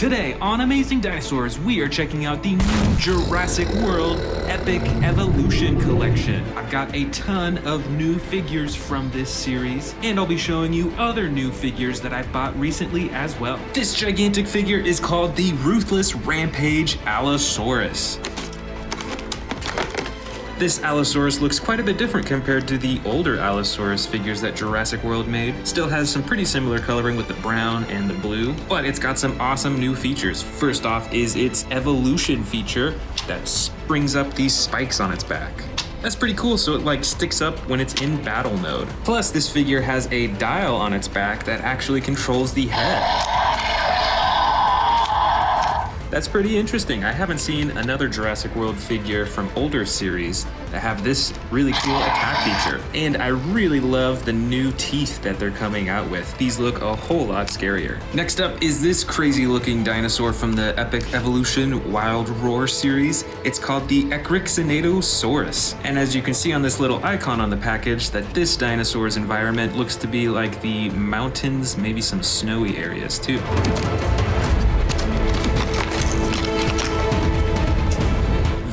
Today on Amazing Dinosaurs, we are checking out the new Jurassic World Epic Evolution Collection. I've got a ton of new figures from this series, and I'll be showing you other new figures that I bought recently as well. This gigantic figure is called the Ruthless Rampage Allosaurus. This Allosaurus looks quite a bit different compared to the older Allosaurus figures that Jurassic World made. Still has some pretty similar coloring with the brown and the blue, but it's got some awesome new features. First off is its evolution feature that springs up these spikes on its back. That's pretty cool, so it sticks up when it's in battle mode. Plus, this figure has a dial on its back that actually controls the head. That's pretty interesting. I haven't seen another Jurassic World figure from older series that have this really cool attack feature. And I really love the new teeth that they're coming out with. These look a whole lot scarier. Next up is this crazy looking dinosaur from the Epic Evolution Wild Roar series. It's called the Cretaceous. And as you can see on this little icon on the package, that this dinosaur's environment looks to be like the mountains, maybe some snowy areas too.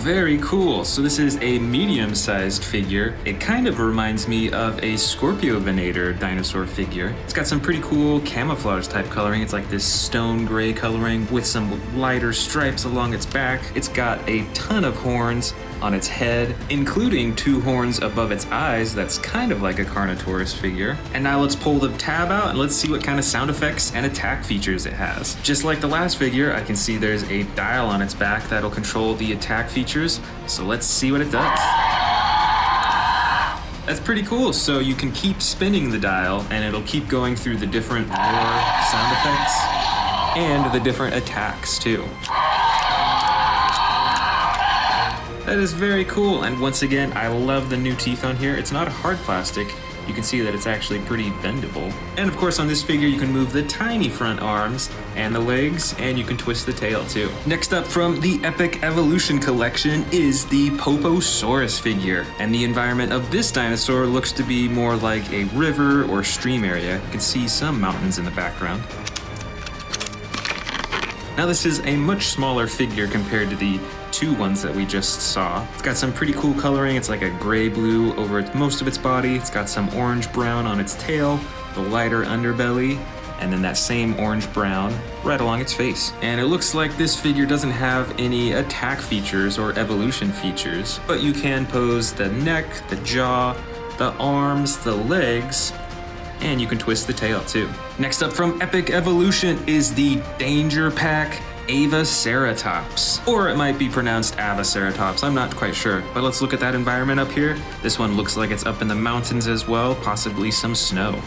Very cool. So this is a medium-sized figure. It kind of reminds me of a Scorpiovinator dinosaur figure. It's got some pretty cool camouflage type coloring. It's like this stone gray coloring with some lighter stripes along its back. It's got a ton of horns on its head, including 2 horns above its eyes. That's kind of like a Carnotaurus figure. And now let's pull the tab out and let's see what kind of sound effects and attack features it has. Just like the last figure, I can see there's a dial on its back that'll control the attack features. So let's see what it does. That's pretty cool. So you can keep spinning the dial and it'll keep going through the different roar sound effects and the different attacks too. That is very cool, and once again, I love the new teeth on here. It's not a hard plastic. You can see that it's actually pretty bendable. And of course on this figure you can move the tiny front arms and the legs, and you can twist the tail too. Next up from the Epic Evolution collection is the Poposaurus figure. And the environment of this dinosaur looks to be more like a river or stream area. You can see some mountains in the background. Now this is a much smaller figure compared to the 2 ones that we just saw. It's got some pretty cool coloring. It's like a gray-blue over most of its body. It's got some orange-brown on its tail, the lighter underbelly, and then that same orange-brown right along its face. And it looks like this figure doesn't have any attack features or evolution features, but you can pose the neck, the jaw, the arms, the legs, and you can twist the tail too. Next up from Epic Evolution is the Danger Pack Avaceratops, or it might be pronounced Avaceratops, I'm not quite sure, but let's look at that environment up here. This one looks like it's up in the mountains as well, possibly some snow.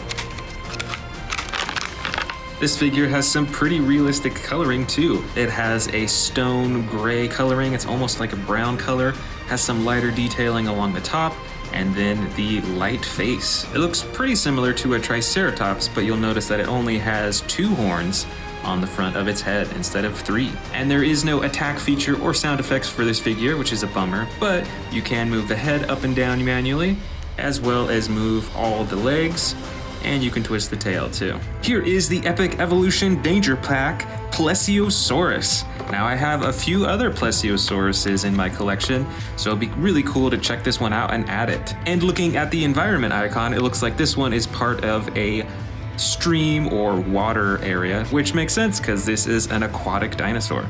This figure has some pretty realistic coloring too. It has a stone gray coloring, it's almost like a brown color, has some lighter detailing along the top, and then the light face. It looks pretty similar to a Triceratops, but you'll notice that it only has 2 horns on the front of its head instead of 3. And there is no attack feature or sound effects for this figure, which is a bummer, but you can move the head up and down manually, as well as move all the legs, and you can twist the tail too. Here is the Epic Evolution Danger Pack Plesiosaurus. Now I have a few other Plesiosauruses in my collection, so it'd be really cool to check this one out and add it. And looking at the environment icon, it looks like this one is part of a stream or water area, which makes sense because this is an aquatic dinosaur.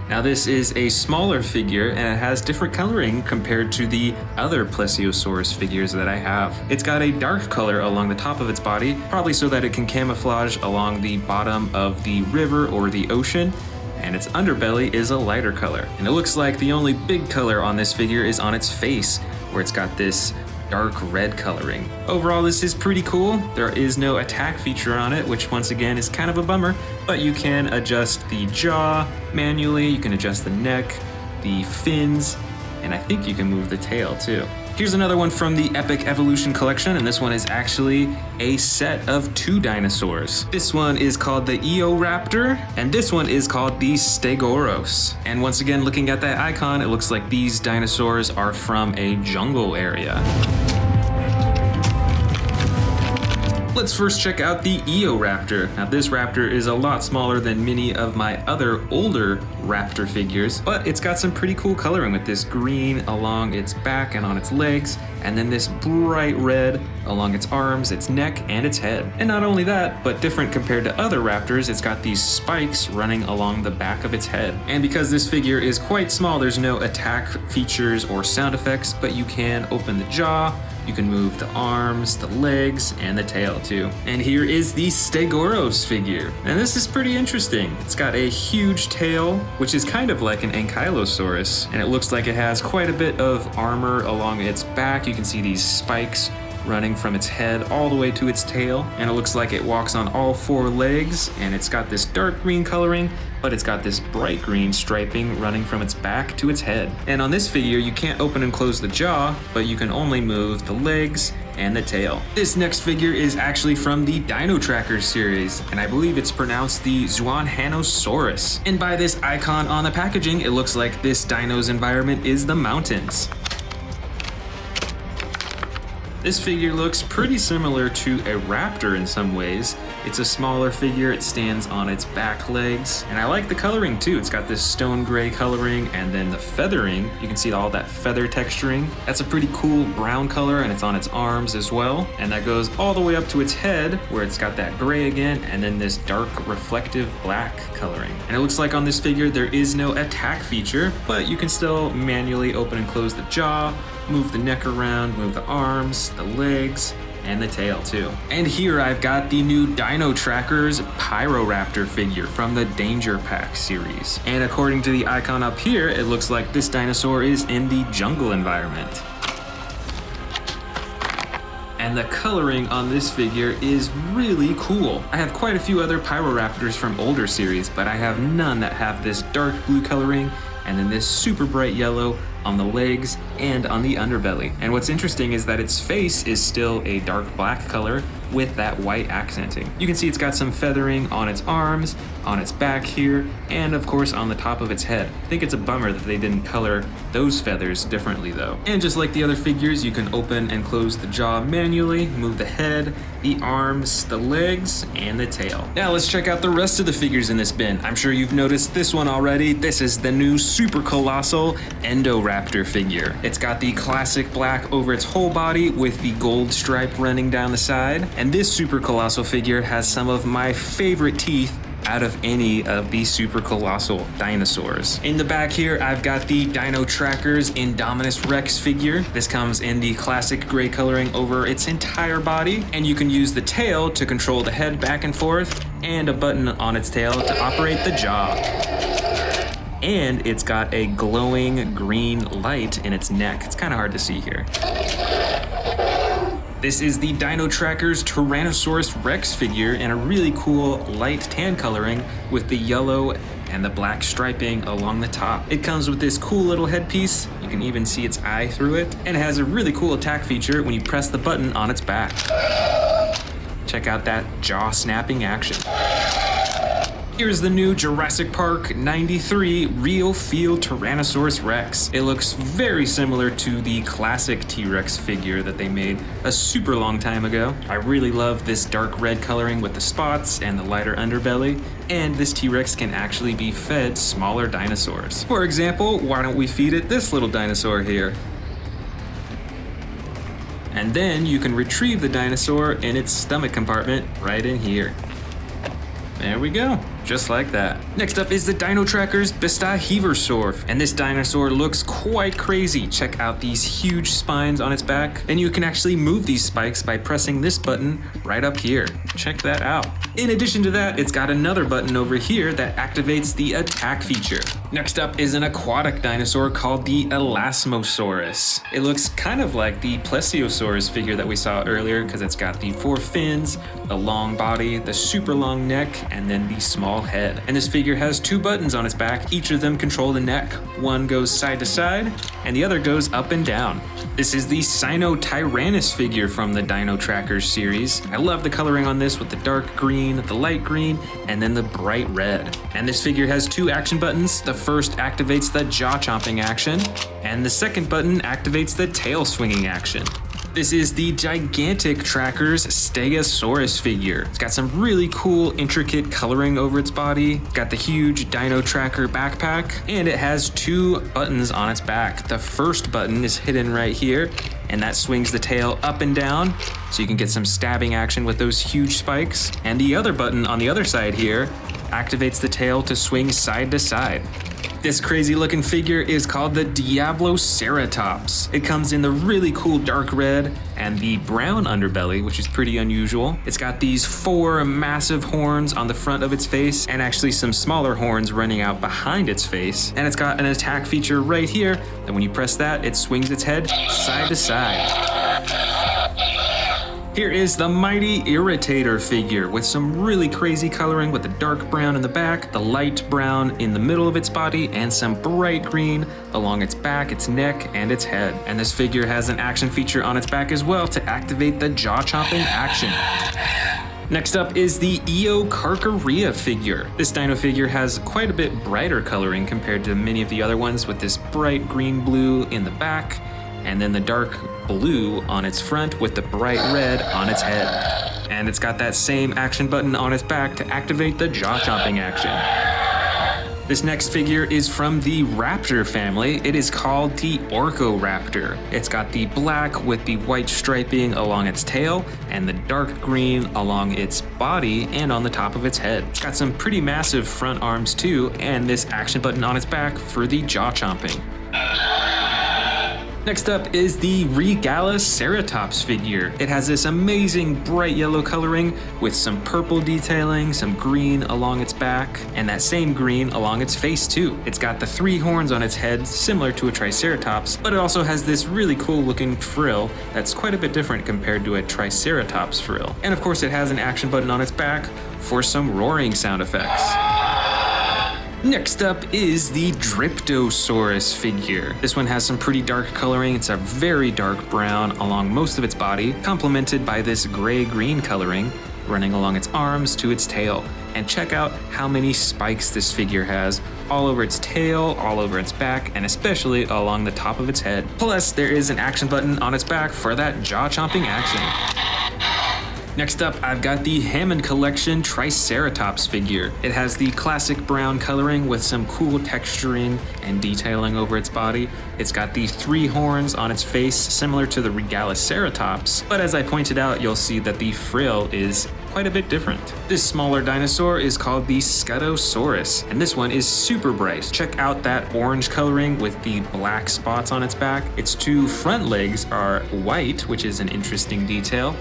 Now this is a smaller figure and it has different coloring compared to the other Plesiosaurus figures that I have. It's got a dark color along the top of its body, probably so that it can camouflage along the bottom of the river or the ocean, and its underbelly is a lighter color. And it looks like the only big color on this figure is on its face, where it's got this dark red coloring. Overall, this is pretty cool. There is no attack feature on it, which once again is kind of a bummer, but you can adjust the jaw manually, you can adjust the neck, the fins, and I think you can move the tail too. Here's another one from the Epic Evolution collection, and this one is actually a set of 2 dinosaurs. This one is called the Eoraptor, and this one is called the Stegosaurus. And once again, looking at that icon, it looks like these dinosaurs are from a jungle area. Let's first check out the Eoraptor. Now this raptor is a lot smaller than many of my other older raptor figures, but it's got some pretty cool coloring with this green along its back and on its legs, and then this bright red along its arms, its neck, and its head. And not only that, but different compared to other raptors, it's got these spikes running along the back of its head. And because this figure is quite small, there's no attack features or sound effects, but you can open the jaw, you can move the arms, the legs, and the tail too. And here is the Stegoros figure. And this is pretty interesting. It's got a huge tail, which is kind of like an Ankylosaurus, and it looks like it has quite a bit of armor along its back. You can see these spikes running from its head all the way to its tail, and it looks like it walks on all four legs, and it's got this dark green coloring, but it's got this bright green striping running from its back to its head. And on this figure, you can't open and close the jaw, but you can only move the legs and the tail. This next figure is actually from the Dino Trackers series, and I believe it's pronounced the Zwanhanosaurus. And by this icon on the packaging, it looks like this dino's environment is the mountains. This figure looks pretty similar to a raptor in some ways. It's a smaller figure, it stands on its back legs, and I like the coloring too. It's got this stone gray coloring, and then the feathering, you can see all that feather texturing. That's a pretty cool brown color, and it's on its arms as well. And that goes all the way up to its head, where it's got that gray again, and then this dark reflective black coloring. And it looks like on this figure there is no attack feature, but you can still manually open and close the jaw, move the neck around, move the arms, the legs, and the tail too. And here I've got the new Dino Trackers Pyroraptor figure from the Danger Pack series. And according to the icon up here, it looks like this dinosaur is in the jungle environment. And the coloring on this figure is really cool. I have quite a few other Pyroraptors from older series, but I have none that have this dark blue coloring and then this super bright yellow on the legs and on the underbelly. And what's interesting is that its face is still a dark black color with that white accenting. You can see it's got some feathering on its arms, on its back here, and of course on the top of its head. I think it's a bummer that they didn't color those feathers differently though. And just like the other figures, you can open and close the jaw manually, move the head, the arms, the legs, and the tail. Now let's check out the rest of the figures in this bin. I'm sure you've noticed this one already. This is the new super colossal Indoraptor figure. It's got the classic black over its whole body with the gold stripe running down the side. And this super colossal figure has some of my favorite teeth out of any of these super colossal dinosaurs. In the back here, I've got the Dino Trackers Indominus Rex figure. This comes in the classic gray coloring over its entire body, and you can use the tail to control the head back and forth, and a button on its tail to operate the jaw. And it's got a glowing green light in its neck. It's kind of hard to see here. This is the Dino Trackers Tyrannosaurus Rex figure in a really cool light tan coloring with the yellow and the black striping along the top. It comes with this cool little headpiece. You can even see its eye through it. And it has a really cool attack feature when you press the button on its back. Check out that jaw snapping action. Here's the new Jurassic Park 93 Real Feel Tyrannosaurus Rex. It looks very similar to the classic T-Rex figure that they made a super long time ago. I really love this dark red coloring with the spots and the lighter underbelly, and this T-Rex can actually be fed smaller dinosaurs. For example, why don't we feed it this little dinosaur here? And then you can retrieve the dinosaur in its stomach compartment right in here. There we go, just like that. Next up is the Dino Trackers Bistaheversorf, and this dinosaur looks quite crazy. Check out these huge spines on its back, and you can actually move these spikes by pressing this button right up here. Check that out. In addition to that, it's got another button over here that activates the attack feature. Next up is an aquatic dinosaur called the Allosaurus. It looks kind of like the Plesiosaurus figure that we saw earlier because it's got the 4 fins, the long body, the super long neck, and then the small head. And this figure has 2 buttons on its back. Each of them control the neck. One goes side to side, and the other goes up and down. This is the Sinotyrannus figure from the Dino Trackers series. I love the coloring on this with the dark green, the light green, and then the bright red. And this figure has 2 action buttons. The first activates the jaw chomping action, and the second button activates the tail swinging action. This is the gigantic Trackers Stegosaurus figure. It's got some really cool, intricate coloring over its body. It's got the huge Dino Tracker backpack, and it has 2 buttons on its back. The first button is hidden right here, and that swings the tail up and down, so you can get some stabbing action with those huge spikes. And the other button on the other side here activates the tail to swing side to side. This crazy looking figure is called the Diabloceratops. It comes in the really cool dark red and the brown underbelly, which is pretty unusual. It's got these 4 massive horns on the front of its face and actually some smaller horns running out behind its face. And it's got an attack feature right here, and when you press that, it swings its head side to side. Here is the mighty Irritator figure with some really crazy coloring with the dark brown in the back, the light brown in the middle of its body, and some bright green along its back, its neck, and its head. And this figure has an action feature on its back as well to activate the jaw-chomping action. Next up is the Eocarcharia figure. This dino figure has quite a bit brighter coloring compared to many of the other ones, with this bright green-blue in the back, and then the dark blue on its front with the bright red on its head. And it's got that same action button on its back to activate the jaw-chomping action. This next figure is from the Raptor family. It is called the Orcoraptor. It's got the black with the white striping along its tail and the dark green along its body and on the top of its head. It's got some pretty massive front arms too, and this action button on its back for the jaw-chomping. Next up is the Regaloceratops figure. It has this amazing bright yellow coloring with some purple detailing, some green along its back, and that same green along its face too. It's got the 3 horns on its head, similar to a Triceratops, but it also has this really cool looking frill that's quite a bit different compared to a Triceratops frill. And of course it has an action button on its back for some roaring sound effects. Next up is the Dryptosaurus figure. This one has some pretty dark coloring. It's a very dark brown along most of its body, complemented by this gray-green coloring running along its arms to its tail. And check out how many spikes this figure has, all over its tail, all over its back, and especially along the top of its head. Plus, there is an action button on its back for that jaw-chomping action. Next up, I've got the Hammond Collection Triceratops figure. It has the classic brown coloring with some cool texturing and detailing over its body. It's got the 3 horns on its face, similar to the Regaloceratops, but as I pointed out, you'll see that the frill is quite a bit different. This smaller dinosaur is called the Scutosaurus, and this one is super bright. Check out that orange coloring with the black spots on its back. Its 2 front legs are white, which is an interesting detail.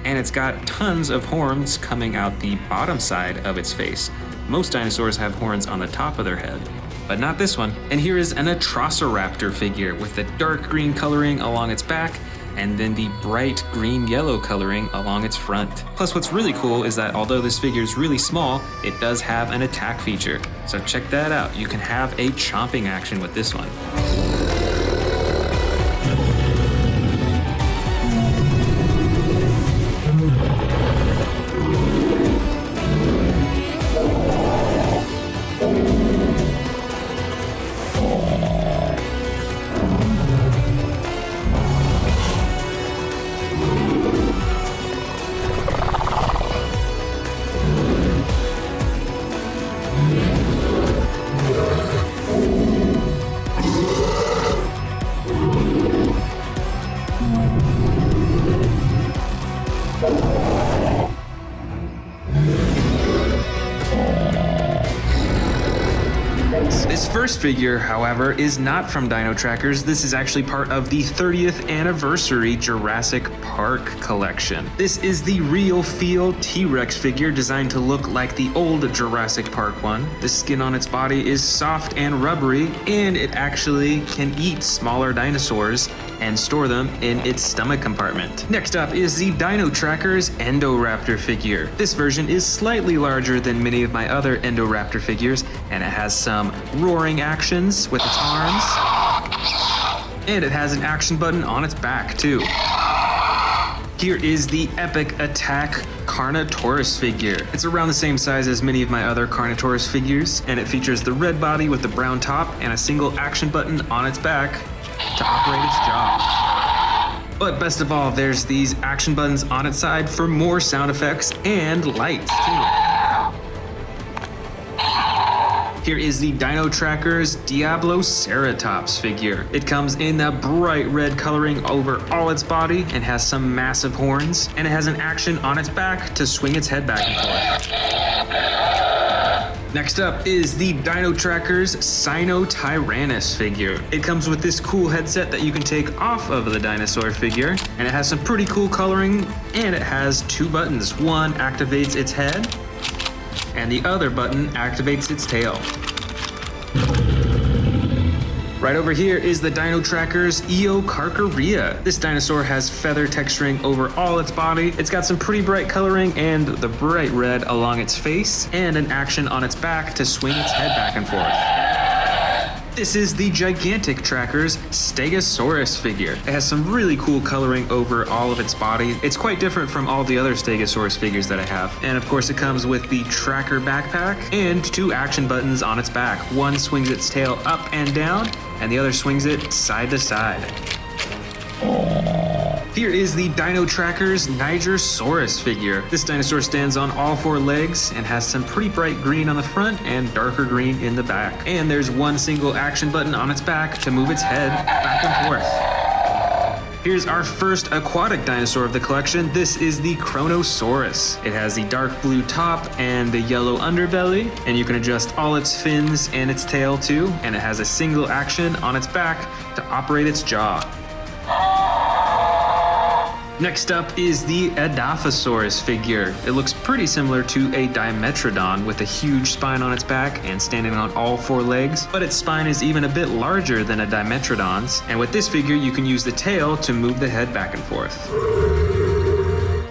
And it's got tons of horns coming out the bottom side of its face. Most dinosaurs have horns on the top of their head, but not this one. And here is an Atrociraptor figure with the dark green coloring along its back and then the bright green-yellow coloring along its front. Plus, what's really cool is that although this figure is really small, it does have an attack feature. So check that out. You can have a chomping action with this one. This first figure, however, is not from Dino Trackers. This is actually part of the 30th anniversary Jurassic Park collection. This is the real feel T-Rex figure designed to look like the old Jurassic Park one. The skin on its body is soft and rubbery, and it actually can eat smaller dinosaurs and store them in its stomach compartment. Next up is the Dino Trackers Endoraptor figure. This version is slightly larger than many of my other Endoraptor figures, and it has some roaring actions with its arms, and it has an action button on its back too. Here is the Epic Attack Carnotaurus figure. It's around the same size as many of my other Carnotaurus figures, and it features the red body with the brown top and a single action button on its back to operate its jaw. But best of all, there's these action buttons on its side for more sound effects and lights too. Here is the Dino Tracker's Diabloceratops figure. It comes in a bright red coloring over all its body and has some massive horns, and it has an action on its back to swing its head back and forth. Next up is the Dino Tracker's Sinotyrannus figure. It comes with this cool headset that you can take off of the dinosaur figure, and it has some pretty cool coloring, and it has two buttons. One activates its head, and the other button activates its tail. Right over here is the Dino Tracker's Eocarcharia. This dinosaur has feather texturing over all its body. It's got some pretty bright coloring and the bright red along its face, and an action on its back to swing its head back and forth. This is the Gigantic Tracker's Stegosaurus figure. It has some really cool coloring over all of its body. It's quite different from all the other Stegosaurus figures that I have. And of course it comes with the Tracker backpack and two action buttons on its back. One swings its tail up and down, and the other swings it side to side. Here is the Dino Tracker's Nigersaurus figure. This dinosaur stands on all four legs and has some pretty bright green on the front and darker green in the back. And there's one single action button on its back to move its head back and forth. Here's our first aquatic dinosaur of the collection. This is the Kronosaurus. It has the dark blue top and the yellow underbelly, and you can adjust all its fins and its tail too, and it has a single action on its back to operate its jaw. Next up is the Edaphosaurus figure. It looks pretty similar to a Dimetrodon with a huge spine on its back and standing on all four legs, but its spine is even a bit larger than a Dimetrodon's, and with this figure you can use the tail to move the head back and forth.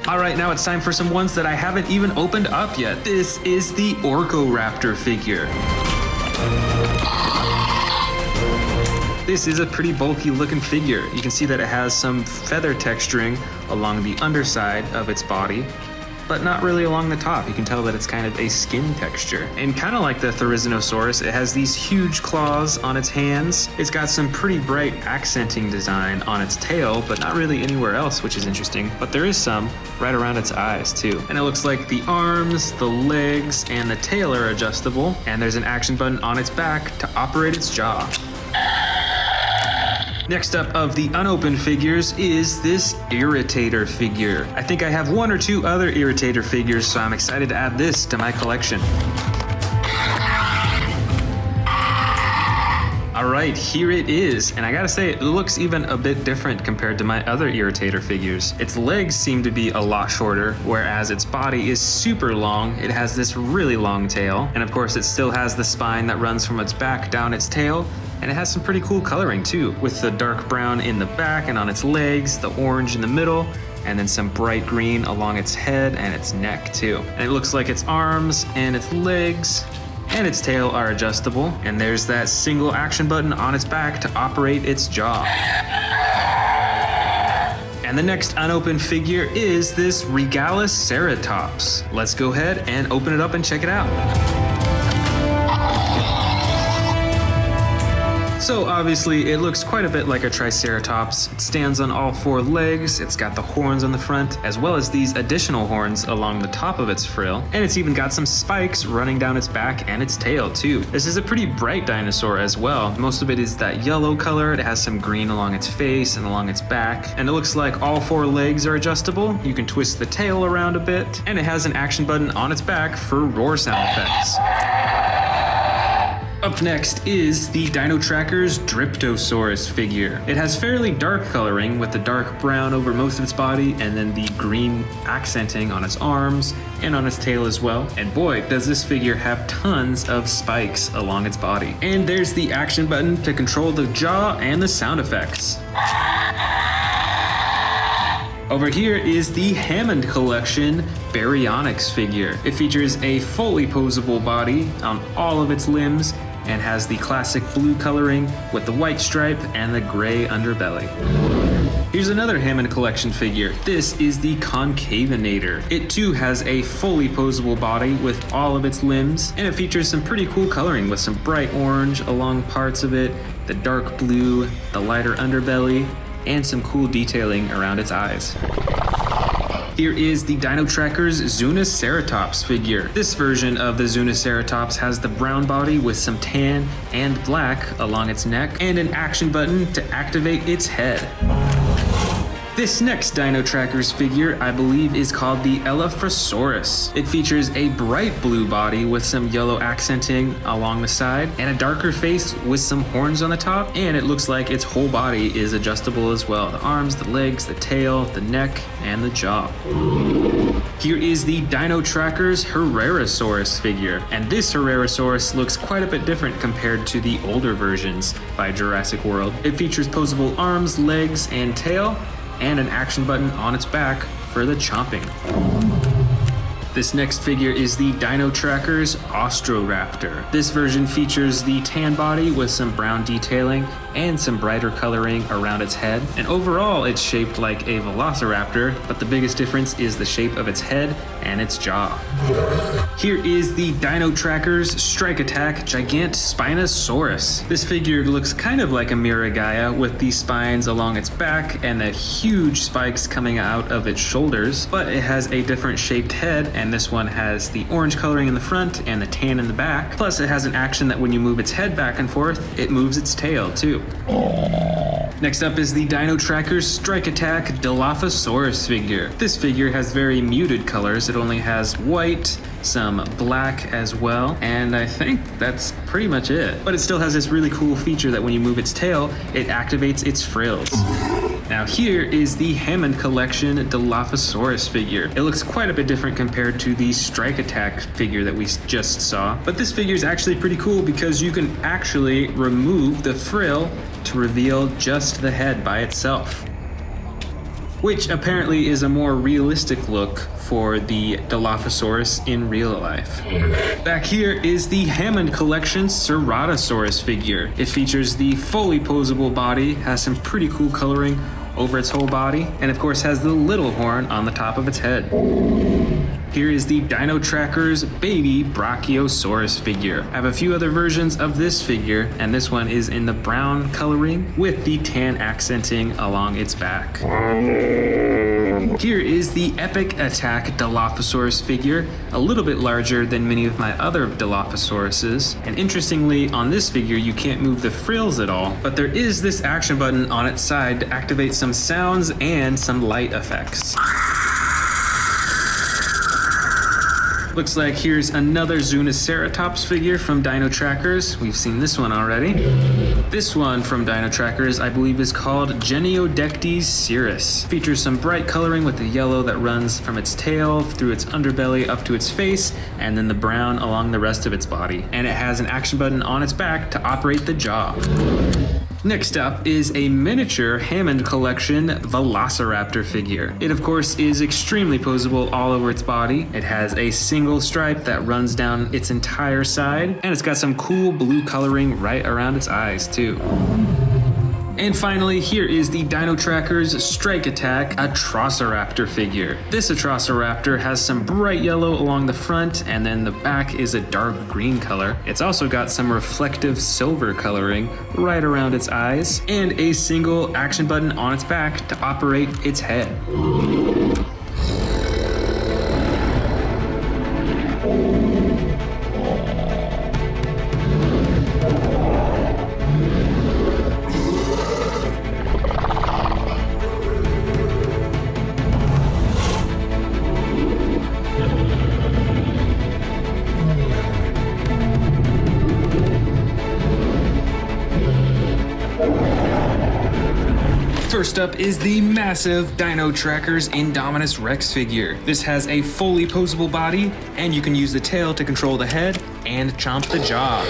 Alright, now it's time for some ones that I haven't even opened up yet. This is the Orcoraptor figure. This is a pretty bulky looking figure. You can see that it has some feather texturing along the underside of its body, but not really along the top. You can tell that it's kind of a skin texture. And kind of like the Therizinosaurus, it has these huge claws on its hands. It's got some pretty bright accenting design on its tail, but not really anywhere else, which is interesting. But there is some right around its eyes too. And it looks like the arms, the legs, and the tail are adjustable, and there's an action button on its back to operate its jaw. Next up of the unopened figures is this Irritator figure. I think I have one or two other Irritator figures, so I'm excited to add this to my collection. Alright, here it is, and I gotta say, it looks even a bit different compared to my other Irritator figures. Its legs seem to be a lot shorter, whereas its body is super long. It has this really long tail, and of course it still has the spine that runs from its back down its tail, and it has some pretty cool coloring too, with the dark brown in the back and on its legs, the orange in the middle, and then some bright green along its head and its neck too. And it looks like its arms and its legs and its tail are adjustable, and there's that single action button on its back to operate its jaw. And the next unopened figure is this Regaloceratops. Let's go ahead and open it up and check it out. So obviously it looks quite a bit like a Triceratops. It stands on all four legs, it's got the horns on the front, as well as these additional horns along the top of its frill, and it's even got some spikes running down its back and its tail too. This is a pretty bright dinosaur as well. Most of it is that yellow color. It has some green along its face and along its back, and it looks like all four legs are adjustable. You can twist the tail around a bit, and it has an action button on its back for roar sound effects. Up next is the Dino Tracker's Dryptosaurus figure. It has fairly dark coloring with the dark brown over most of its body and then the green accenting on its arms and on its tail as well. And boy, does this figure have tons of spikes along its body. And there's the action button to control the jaw and the sound effects. Over here is the Hammond Collection Baryonyx figure. It features a fully posable body on all of its limbs and has the classic blue coloring with the white stripe and the gray underbelly. Here's another Hammond Collection figure. This is the Concavinator. It too has a fully posable body with all of its limbs, and it features some pretty cool coloring with some bright orange along parts of it, the dark blue, the lighter underbelly, and some cool detailing around its eyes. Here is the Dino Tracker's Zuniceratops figure. This version of the Zuniceratops has the brown body with some tan and black along its neck and an action button to activate its head. This next Dino Trackers figure, I believe, is called the Allosaurus. It features a bright blue body with some yellow accenting along the side and a darker face with some horns on the top, and it looks like its whole body is adjustable as well. The arms, the legs, the tail, the neck, and the jaw. Here is the Dino Trackers Herrerasaurus figure, and this Herrerasaurus looks quite a bit different compared to the older versions by Jurassic World. It features posable arms, legs, and tail, and an action button on its back for the chomping. This next figure is the Dino Trackers Austroraptor. This version features the tan body with some brown detailing and some brighter coloring around its head. And overall, it's shaped like a velociraptor, but the biggest difference is the shape of its head and its jaw. Here is the Dino Trackers Strike Attack Gigant Spinosaurus. This figure looks kind of like a Miragaia with the spines along its back and the huge spikes coming out of its shoulders, but it has a different shaped head, and this one has the orange coloring in the front and the tan in the back. Plus it has an action that when you move its head back and forth, it moves its tail too. Next up is the Dino Trackers Strike Attack Dilophosaurus figure. This figure has very muted colors. It only has white, some black as well, and I think that's pretty much it. But it still has this really cool feature that when you move its tail, it activates its frills. Now here is the Hammond Collection Dilophosaurus figure. It looks quite a bit different compared to the Strike Attack figure that we just saw, but this figure is actually pretty cool because you can actually remove the frill to reveal just the head by itself, which apparently is a more realistic look for the Dilophosaurus in real life. Back here is the Hammond Collection Ceratosaurus figure. It features the fully posable body, has some pretty cool coloring over its whole body, and of course has the little horn on the top of its head. Here is the Dino Trackers Baby Brachiosaurus figure. I have a few other versions of this figure, and this one is in the brown coloring with the tan accenting along its back. Here is the Epic Attack Dilophosaurus figure, a little bit larger than many of my other Dilophosauruses. And interestingly, on this figure, you can't move the frills at all, but there is this action button on its side to activate some sounds and some light effects. Looks like here's another Zuniceratops figure from Dino Trackers. We've seen this one already. This one from Dino Trackers, I believe, is called Geniodectes cirrus. Features some bright coloring with the yellow that runs from its tail through its underbelly up to its face, and then the brown along the rest of its body. And it has an action button on its back to operate the jaw. Next up is a miniature Hammond Collection Velociraptor figure. It of course is extremely posable all over its body. It has a single stripe that runs down its entire side, and it's got some cool blue coloring right around its eyes too. And finally, here is the Dino Trackers Strike Attack Atrociraptor figure. This Atrociraptor has some bright yellow along the front, and then the back is a dark green color. It's also got some reflective silver coloring right around its eyes, and a single action button on its back to operate its head. First up is the massive Dino Trackers Indominus Rex figure. This has a fully posable body, and you can use the tail to control the head and chomp the jaw.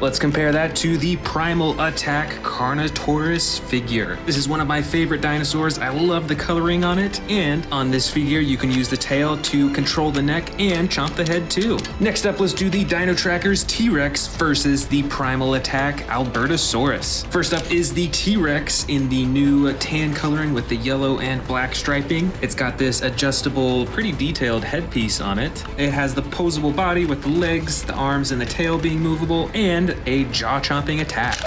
Let's compare that to the Primal Attack Carnotaurus figure. This is one of my favorite dinosaurs. I love the coloring on it, and on this figure you can use the tail to control the neck and chomp the head too. Next up, let's do the Dino Trackers T-Rex versus the Primal Attack Albertosaurus. First up is the T-Rex in the new tan coloring with the yellow and black striping. It's got this adjustable, pretty detailed headpiece on it. It has the posable body with the legs, the arms, and the tail being movable, and a jaw-chomping attack.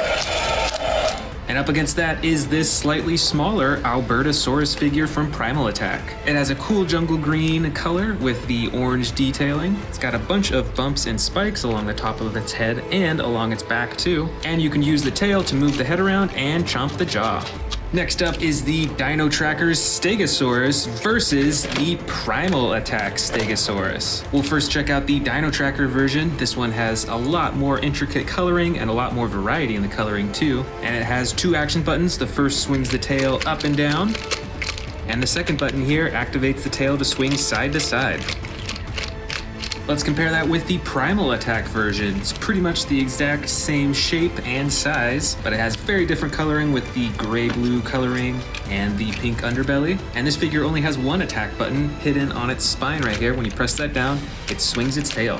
And up against that is this slightly smaller Albertosaurus figure from Primal Attack. It has a cool jungle green color with the orange detailing. It's got a bunch of bumps and spikes along the top of its head and along its back too. And you can use the tail to move the head around and chomp the jaw. Next up is the Dino Tracker's Stegosaurus versus the Primal Attack Stegosaurus. We'll first check out the Dino Tracker version. This one has a lot more intricate coloring and a lot more variety in the coloring too. And it has 2 action buttons. The first swings the tail up and down, and the second button here activates the tail to swing side to side. Let's compare that with the Primal Attack version. It's pretty much the exact same shape and size, but it has very different coloring with the gray-blue coloring and the pink underbelly. And this figure only has 1 attack button hidden on its spine right here. When you press that down, it swings its tail.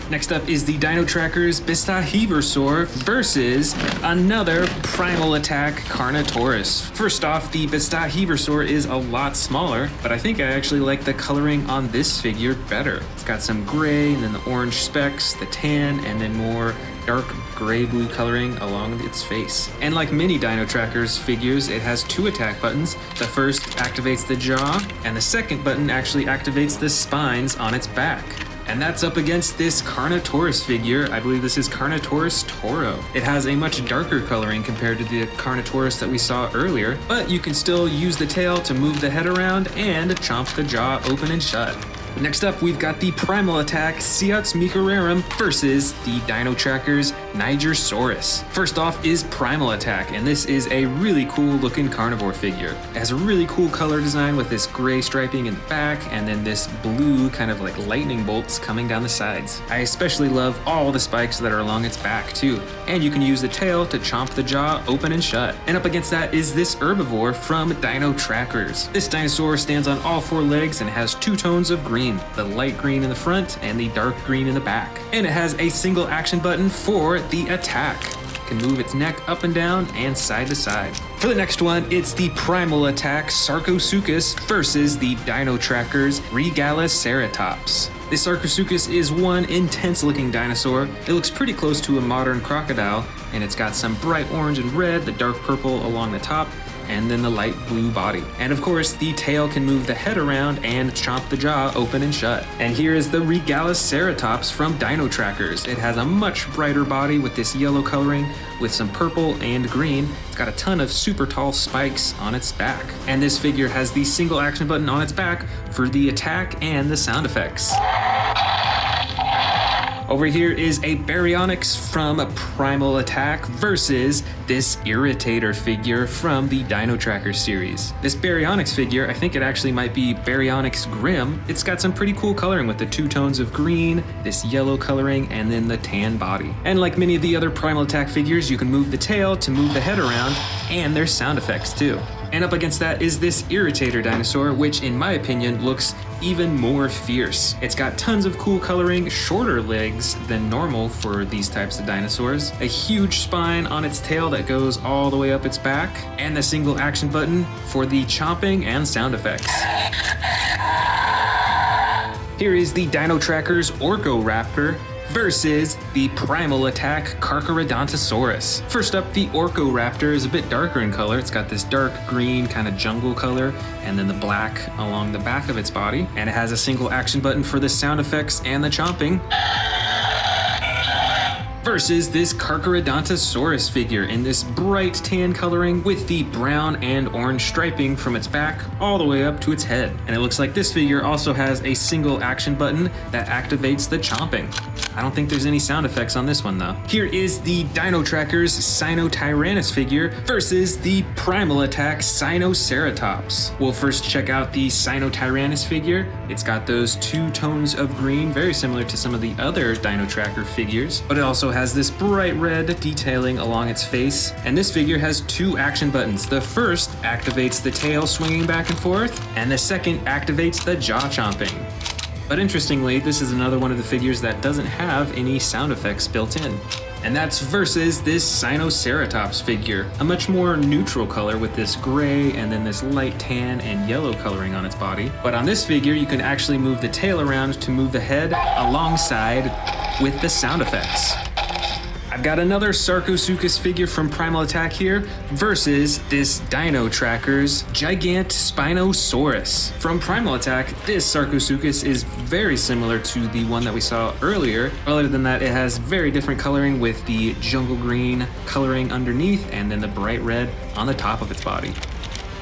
Next up is the Dino Tracker's Bestiheverosaur versus another Primal Attack Carnotaurus. First off, the Bestiheverosaur is a lot smaller, but I think I actually like the coloring on this figure better. It's got some gray and then the orange specks, the tan, and then more dark gray-blue coloring along its face. And like many Dino Trackers figures, it has 2 attack buttons. The first activates the jaw, and the second button actually activates the spines on its back. And that's up against this Carnotaurus figure. I believe this is Carnotaurus Toro. It has a much darker coloring compared to the Carnotaurus that we saw earlier, but you can still use the tail to move the head around and chomp the jaw open and shut. Next up, we've got the Primal Attack Seots Microrarum versus the Dino Tracker's Nigersaurus. First off is Primal Attack, and this is a really cool looking carnivore figure. It has a really cool color design with this gray striping in the back and then this blue kind of like lightning bolts coming down the sides. I especially love all the spikes that are along its back too. And you can use the tail to chomp the jaw open and shut. And up against that is this herbivore from Dino Trackers. This dinosaur stands on all 4 legs and has 2 tones of green. The light green in the front and the dark green in the back. And it has a single action button for the attack. It can move its neck up and down and side to side. For the next one, it's the Primal Attack Sarcosuchus versus the Dino Tracker's Regaliceratops. This Sarcosuchus is one intense looking dinosaur. It looks pretty close to a modern crocodile, and it's got some bright orange and red, the dark purple along the top, and then the light blue body. And of course, the tail can move the head around and chomp the jaw open and shut. And here is the Regaliceratops from Dino Trackers. It has a much brighter body with this yellow coloring with some purple and green. It's got a ton of super tall spikes on its back. And this figure has the single action button on its back for the attack and the sound effects. Over here is a Baryonyx from Primal Attack versus this Irritator figure from the Dino Tracker series. This Baryonyx figure, I think it actually might be Baryonyx Grim. It's got some pretty cool coloring with the 2 tones of green, this yellow coloring, and then the tan body. And like many of the other Primal Attack figures, you can move the tail to move the head around, and there's sound effects too. And up against that is this Irritator dinosaur, which in my opinion looks even more fierce. It's got tons of cool coloring, shorter legs than normal for these types of dinosaurs, a huge spine on its tail that goes all the way up its back, and the single action button for the chomping and sound effects. Here is the Dino Tracker's Orcoraptor versus the Primal Attack Carcharodontosaurus. First up, the Orcoraptor is a bit darker in color. It's got this dark green kind of jungle color and then the black along the back of its body. And it has a single action button for the sound effects and the chomping. Versus this Carcharodontosaurus figure in this bright tan coloring with the brown and orange striping from its back all the way up to its head. And it looks like this figure also has a single action button that activates the chomping. I don't think there's any sound effects on this one though. Here is the Dino Tracker's Sinotyrannus figure versus the Primal Attack Sinoceratops. We'll first check out the Sinotyrannus figure. It's got those 2 tones of green, very similar to some of the other Dino Tracker figures, but it also has this bright red detailing along its face. And this figure has 2 action buttons. The first activates the tail swinging back and forth, and the second activates the jaw chomping. But interestingly, this is another one of the figures that doesn't have any sound effects built in. And that's versus this Sinoceratops figure, a much more neutral color with this gray and then this light tan and yellow coloring on its body. But on this figure, you can actually move the tail around to move the head alongside with the sound effects. I I've got another Sarcosuchus figure from Primal Attack here versus this Dino Tracker's Gigant Spinosaurus. From Primal Attack, this Sarcosuchus is very similar to the one that we saw earlier. Other than that, it has very different coloring with the jungle green coloring underneath and then the bright red on the top of its body.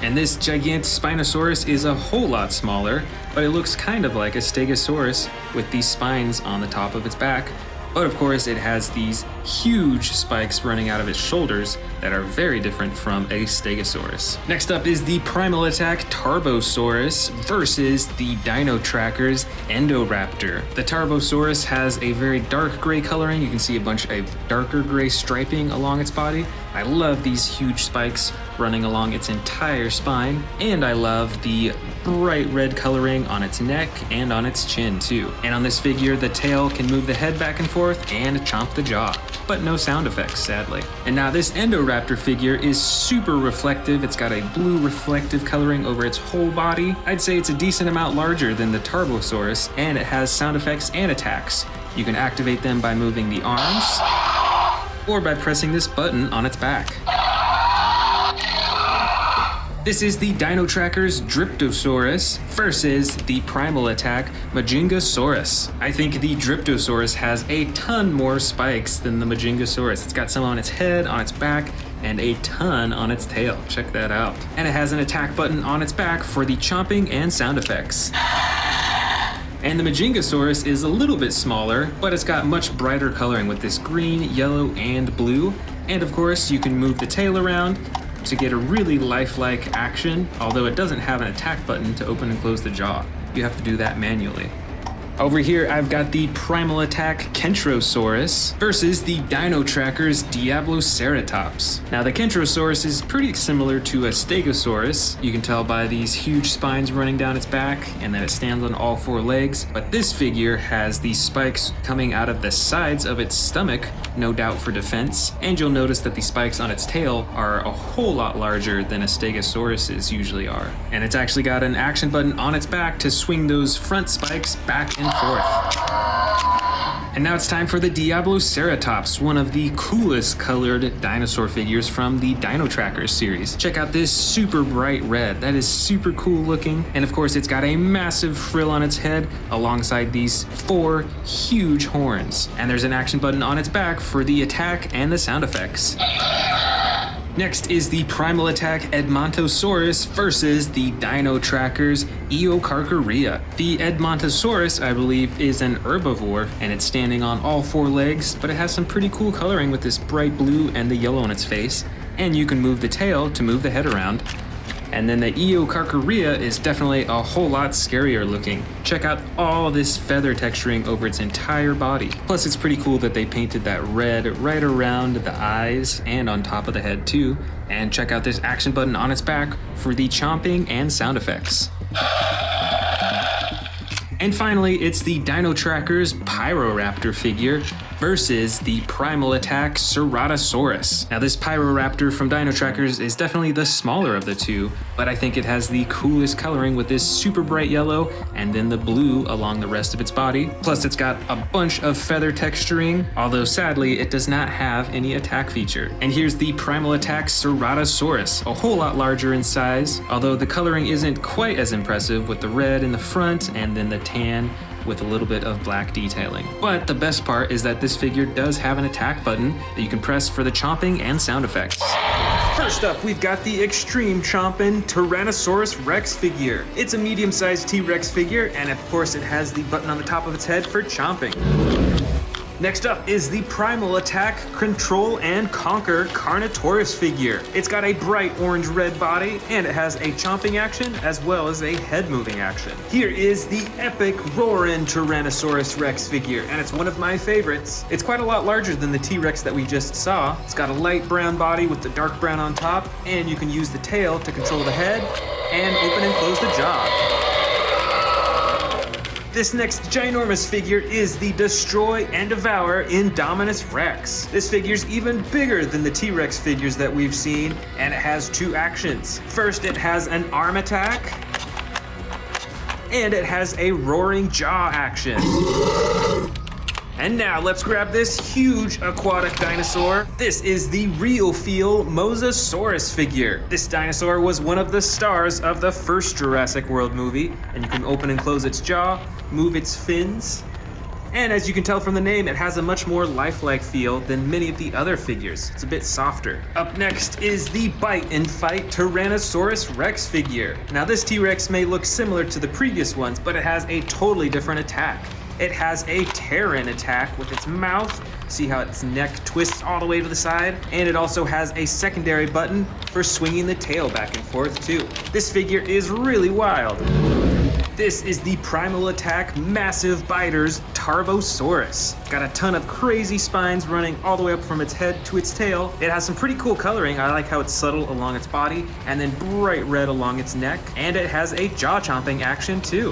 And this Gigant Spinosaurus is a whole lot smaller, but it looks kind of like a Stegosaurus with these spines on the top of its back. But of course, it has these huge spikes running out of its shoulders that are very different from a Stegosaurus. Next up is the Primal Attack Tarbosaurus versus the Dino Tracker's Endoraptor. The Tarbosaurus has a very dark gray coloring. You can see a bunch of darker gray striping along its body. I love these huge spikes running along its entire spine, and I love the bright red coloring on its neck and on its chin too. And on this figure, the tail can move the head back and forth and chomp the jaw, but no sound effects, sadly. And now this Endoraptor figure is super reflective. It's got a blue reflective coloring over its whole body. I'd say it's a decent amount larger than the Tarbosaurus, and it has sound effects and attacks. You can activate them by moving the arms or by pressing this button on its back. This is the Dino Tracker's Dryptosaurus versus the Primal Attack Majingasaurus. I think the Dryptosaurus has a ton more spikes than the Majingasaurus. It's got some on its head, on its back, and a ton on its tail. Check that out. And it has an attack button on its back for the chomping and sound effects. And the Majingasaurus is a little bit smaller, but it's got much brighter coloring with this green, yellow, and blue. And of course, you can move the tail around to get a really lifelike action, although it doesn't have an attack button to open and close the jaw. You have to do that manually. Over here, I've got the Primal Attack Kentrosaurus versus the Dino Tracker's Diabloceratops. Now, the Kentrosaurus is pretty similar to a Stegosaurus. You can tell by these huge spines running down its back and that it stands on all four legs. But this figure has these spikes coming out of the sides of its stomach, no doubt for defense. And you'll notice that the spikes on its tail are a whole lot larger than a Stegosaurus's usually are. And it's actually got an action button on its back to swing those front spikes back and forth. And now it's time for the Diabloceratops, one of the coolest colored dinosaur figures from the Dino Trackers series. Check out this super bright red. That is super cool looking. And of course, it's got a massive frill on its head alongside these 4 huge horns. And there's an action button on its back for the attack and the sound effects. Next is the Primal Attack Edmontosaurus versus the Dino Tracker's Eocarcharia. The Edmontosaurus, I believe, is an herbivore, and it's standing on all 4 legs, but it has some pretty cool coloring with this bright blue and the yellow on its face, and you can move the tail to move the head around. And then the Eocarcharia is definitely a whole lot scarier looking. Check out all this feather texturing over its entire body. Plus, it's pretty cool that they painted that red right around the eyes and on top of the head too. And check out this action button on its back for the chomping and sound effects. And finally, it's the Dino Tracker's Pyroraptor figure versus the Primal Attack Ceratosaurus. Now, this Pyroraptor from Dino Trackers is definitely the smaller of the two, but I think it has the coolest coloring with this super bright yellow and then the blue along the rest of its body. Plus, it's got a bunch of feather texturing, although sadly, it does not have any attack feature. And here's the Primal Attack Ceratosaurus, a whole lot larger in size, although the coloring isn't quite as impressive with the red in the front and then the tan with a little bit of black detailing. But the best part is that this figure does have an attack button that you can press for the chomping and sound effects. First up, we've got the extreme chomping Tyrannosaurus Rex figure. It's a medium-sized T-Rex figure, and of course it has the button on the top of its head for chomping. Next up is the Primal Attack Control and Conquer Carnotaurus figure. It's got a bright orange-red body, and it has a chomping action as well as a head-moving action. Here is the epic Roarin' Tyrannosaurus Rex figure, and it's one of my favorites. It's quite a lot larger than the T-Rex that we just saw. It's got a light brown body with the dark brown on top, and you can use the tail to control the head and open and close the jaw. This next ginormous figure is the Destroy and Devour Indominus Rex. This figure's even bigger than the T-Rex figures that we've seen, and it has 2 actions. First, it has an arm attack, and it has a roaring jaw action. And now let's grab this huge aquatic dinosaur. This is the real feel Mosasaurus figure. This dinosaur was one of the stars of the first Jurassic World movie, and you can open and close its jaw, move its fins. And as you can tell from the name, it has a much more lifelike feel than many of the other figures. It's a bit softer. Up next is the Bite and Fight Tyrannosaurus Rex figure. Now this T-Rex may look similar to the previous ones, but it has a totally different attack. It has a tear-in attack with its mouth. See how its neck twists all the way to the side? And it also has a secondary button for swinging the tail back and forth too. This figure is really wild. This is the Primal Attack Massive Biters Tarbosaurus. It's got a ton of crazy spines running all the way up from its head to its tail. It has some pretty cool coloring. I like how it's subtle along its body and then bright red along its neck. And it has a jaw-chomping action too.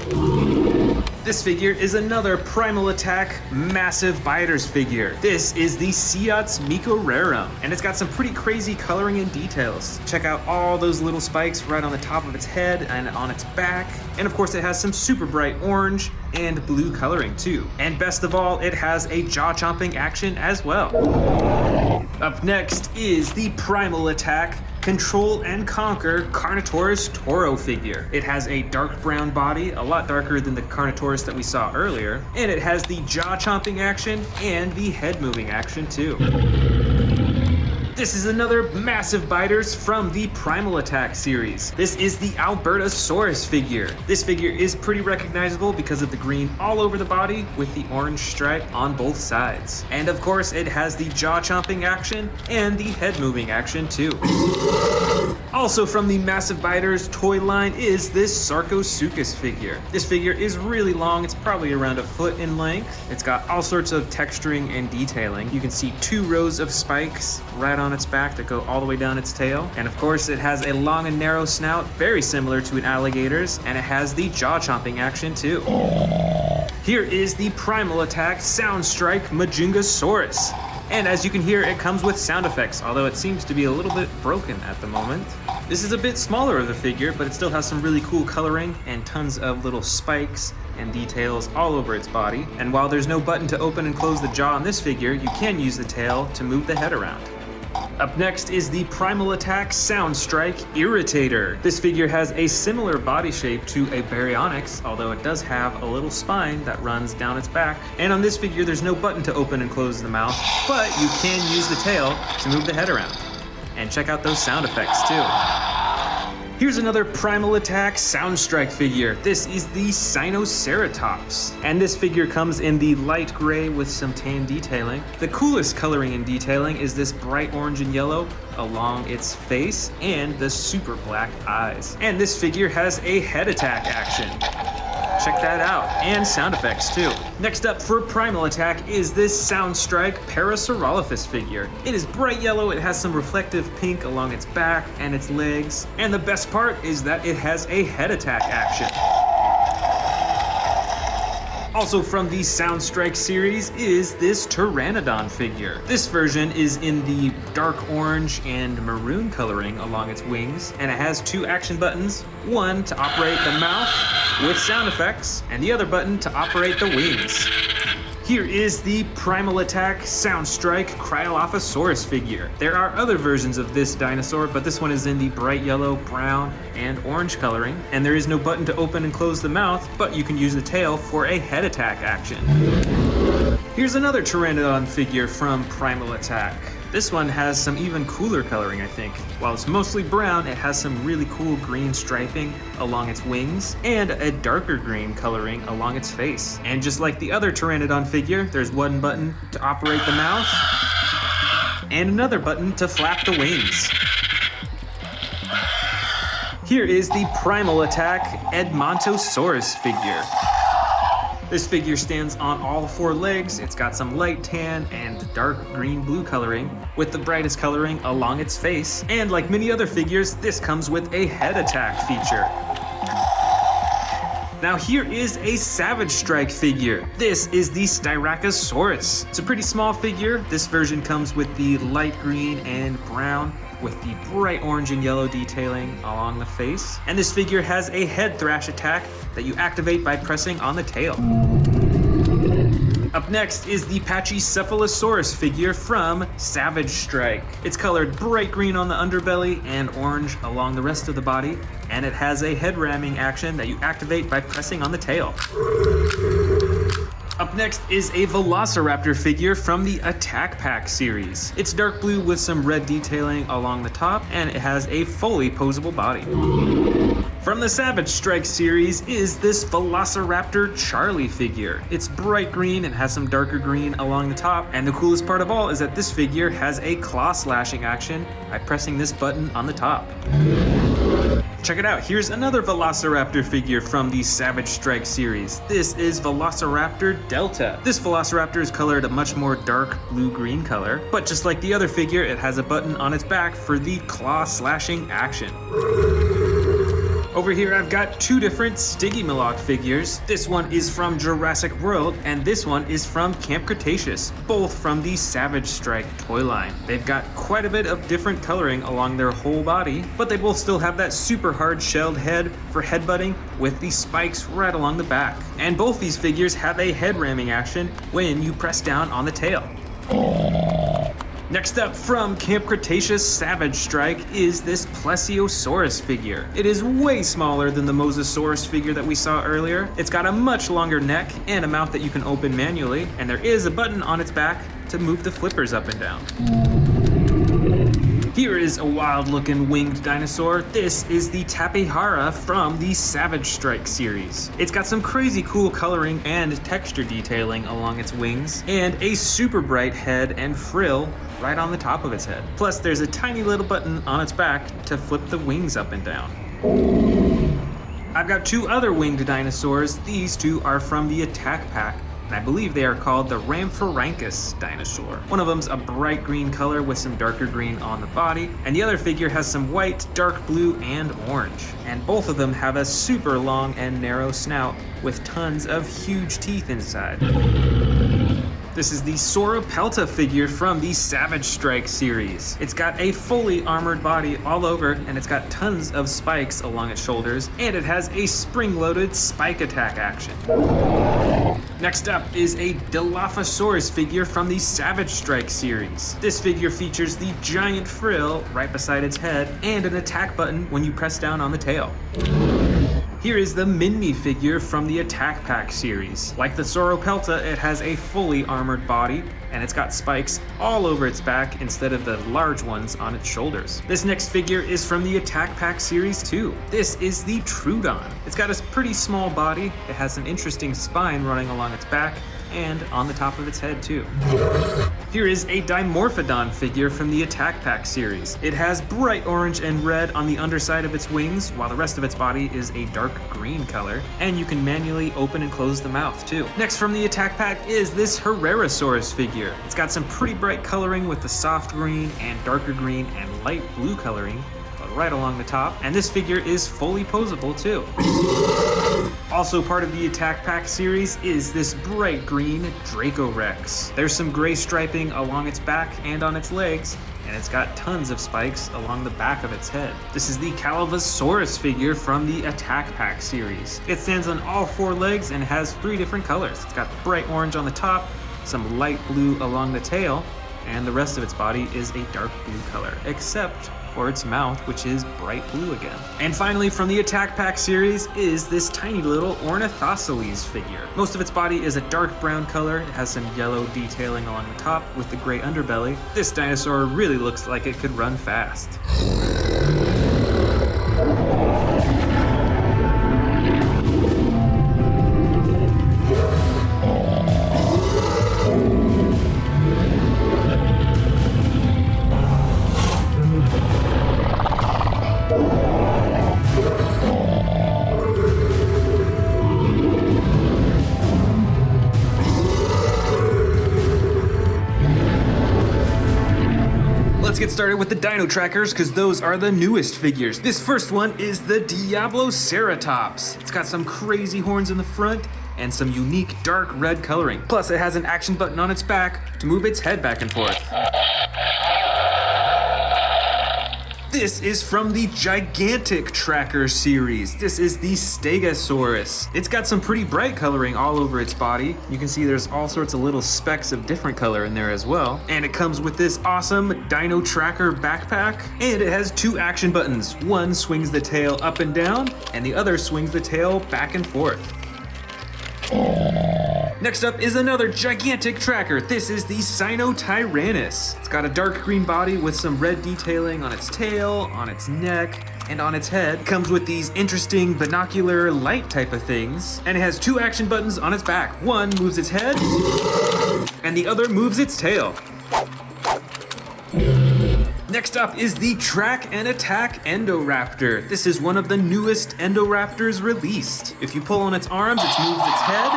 This figure is another Primal Attack Massive Biters figure. This is the Seats Microrarum, and it's got some pretty crazy coloring and details. Check out all those little spikes right on the top of its head and on its back. And of course it has some super bright orange and blue coloring too. And best of all, it has a jaw-chomping action as well. Up next is the Primal Attack Control and Conquer Carnotaurus Toro figure. It has a dark brown body, a lot darker than the Carnotaurus that we saw earlier, and it has the jaw-chomping action and the head-moving action too. This is another Massive Biters from the Primal Attack series. This is the Albertosaurus figure. This figure is pretty recognizable because of the green all over the body with the orange stripe on both sides. And of course, it has the jaw-chomping action and the head-moving action too. Also from the Massive Biters toy line is this Sarcosuchus figure. This figure is really long. It's probably around a foot in length. It's got all sorts of texturing and detailing. You can see 2 rows of spikes right on its back that go all the way down its tail. And of course it has a long and narrow snout, very similar to an alligator's, and it has the jaw-chomping action too. Here is the Primal Attack Sound Strike Majungasaurus. And as you can hear, it comes with sound effects, although it seems to be a little bit broken at the moment. This is a bit smaller of a figure, but it still has some really cool coloring and tons of little spikes and details all over its body. And while there's no button to open and close the jaw on this figure, you can use the tail to move the head around. Up next is the Primal Attack Sound Strike Irritator. This figure has a similar body shape to a Baryonyx, although it does have a little spine that runs down its back. And on this figure, there's no button to open and close the mouth, but you can use the tail to move the head around. And check out those sound effects too. Here's another Primal Attack Sound Strike figure. This is the Sinoceratops. And this figure comes in the light gray with some tan detailing. The coolest coloring and detailing is this bright orange and yellow along its face and the super black eyes. And this figure has a head attack action. Check that out, and sound effects too. Next up for Primal Attack is this Sound Strike Parasaurolophus figure. It is bright yellow, it has some reflective pink along its back and its legs, and the best part is that it has a head attack action. Also from the Sound Strike series is this Pteranodon figure. This version is in the dark orange and maroon coloring along its wings, and it has 2 action buttons, one to operate the mouth with sound effects, and the other button to operate the wings. Here is the Primal Attack Sound Strike Cryolophosaurus figure. There are other versions of this dinosaur, but this one is in the bright yellow, brown, and orange coloring, and there is no button to open and close the mouth, but you can use the tail for a head attack action. Here's another Pteranodon figure from Primal Attack. This one has some even cooler coloring, I think. While it's mostly brown, it has some really cool green striping along its wings and a darker green coloring along its face. And just like the other Pteranodon figure, there's one button to operate the mouth and another button to flap the wings. Here is the Primal Attack Edmontosaurus figure. This figure stands on all 4 legs. It's got some light tan and dark green-blue coloring, with the brightest coloring along its face. And like many other figures, this comes with a head attack feature. Now here is a Savage Strike figure. This is the Styracosaurus. It's a pretty small figure. This version comes with the light green and brown with the bright orange and yellow detailing along the face. And this figure has a head thrash attack that you activate by pressing on the tail. Up next is the Pachycephalosaurus figure from Savage Strike. It's colored bright green on the underbelly and orange along the rest of the body, and it has a head ramming action that you activate by pressing on the tail. Up next is a Velociraptor figure from the Attack Pack series. It's dark blue with some red detailing along the top, and it has a fully posable body. From the Savage Strike series is this Velociraptor Charlie figure. It's bright green and has some darker green along the top, and the coolest part of all is that this figure has a claw slashing action by pressing this button on the top. Check it out, here's another Velociraptor figure from the Savage Strike series. This is Velociraptor Delta. This Velociraptor is colored a much more dark blue-green color, but just like the other figure, it has a button on its back for the claw slashing action. Over here I've got two different Stygimoloch figures. This one is from Jurassic World, and this one is from Camp Cretaceous, both from the Savage Strike toy line. They've got quite a bit of different coloring along their whole body, but they both still have that super hard shelled head for headbutting with the spikes right along the back. And both these figures have a head ramming action when you press down on the tail. Next up from Camp Cretaceous Savage Strike is this Plesiosaurus figure. It is way smaller than the Mosasaurus figure that we saw earlier. It's got a much longer neck and a mouth that you can open manually, and there is a button on its back to move the flippers up and down. Here is a wild looking winged dinosaur. This is the Tapehara from the Savage Strike series. It's got some crazy cool coloring and texture detailing along its wings, and a super bright head and frill right on the top of its head. Plus there's a tiny little button on its back to flip the wings up and down. I've got two other winged dinosaurs. These two are from the Attack Pack, and I believe they are called the Rhamphorhynchus dinosaur. One of them's a bright green color with some darker green on the body, and the other figure has some white, dark blue, and orange. And both of them have a super long and narrow snout with tons of huge teeth inside. This is the Sauropelta figure from the Savage Strike series. It's got a fully armored body all over, and it's got tons of spikes along its shoulders, and it has a spring-loaded spike attack action. Next up is a Dilophosaurus figure from the Savage Strike series. This figure features the giant frill right beside its head and an attack button when you press down on the tail. Here is the Minmi figure from the Attack Pack series. Like the Sauropelta, it has a fully armored body, and it's got spikes all over its back instead of the large ones on its shoulders. This next figure is from the Attack Pack series too. This is the Troodon. It's got a pretty small body, it has an interesting spine running along its back, and on the top of its head too. Here is a Dimorphodon figure from the Attack Pack series. It has bright orange and red on the underside of its wings, while the rest of its body is a dark green color, and you can manually open and close the mouth too. Next from the Attack Pack is this Herrerasaurus figure. It's got some pretty bright coloring with the soft green and darker green and light blue coloring right along the top, and this figure is fully posable too. Also part of the Attack Pack series is this bright green Dracorex. There's some gray striping along its back and on its legs, and it's got tons of spikes along the back of its head. This is the Calavosaurus figure from the Attack Pack series. It stands on all four legs and has three different colors. It's got bright orange on the top, some light blue along the tail, and the rest of its body is a dark blue color, except for its mouth, which is bright blue again. And finally, from the Attack Pack series is this tiny little Ornithosceles figure. Most of its body is a dark brown color. It has some yellow detailing along the top with the gray underbelly. This dinosaur really looks like it could run fast. Let's get started with the dino trackers, because those are the newest figures. This first one is the Diabloceratops. It's got some crazy horns in the front and some unique dark red coloring. Plus it has an action button on its back to move its head back and forth. This is from the Gigantic Tracker series. This is the Stegosaurus. It's got some pretty bright coloring all over its body. You can see there's all sorts of little specks of different color in there as well. And it comes with this awesome Dino Tracker backpack. And it has 2 action buttons. One swings the tail up and down, and the other swings the tail back and forth. Next up is another gigantic tracker. This is the Sinotyrannus. It's got a dark green body with some red detailing on its tail, on its neck, and on its head. Comes with these interesting binocular light type of things. And it has 2 action buttons on its back. One moves its head, and the other moves its tail. Next up is the Track and Attack Endoraptor. This is one of the newest Endoraptors released. If you pull on its arms, it moves its head.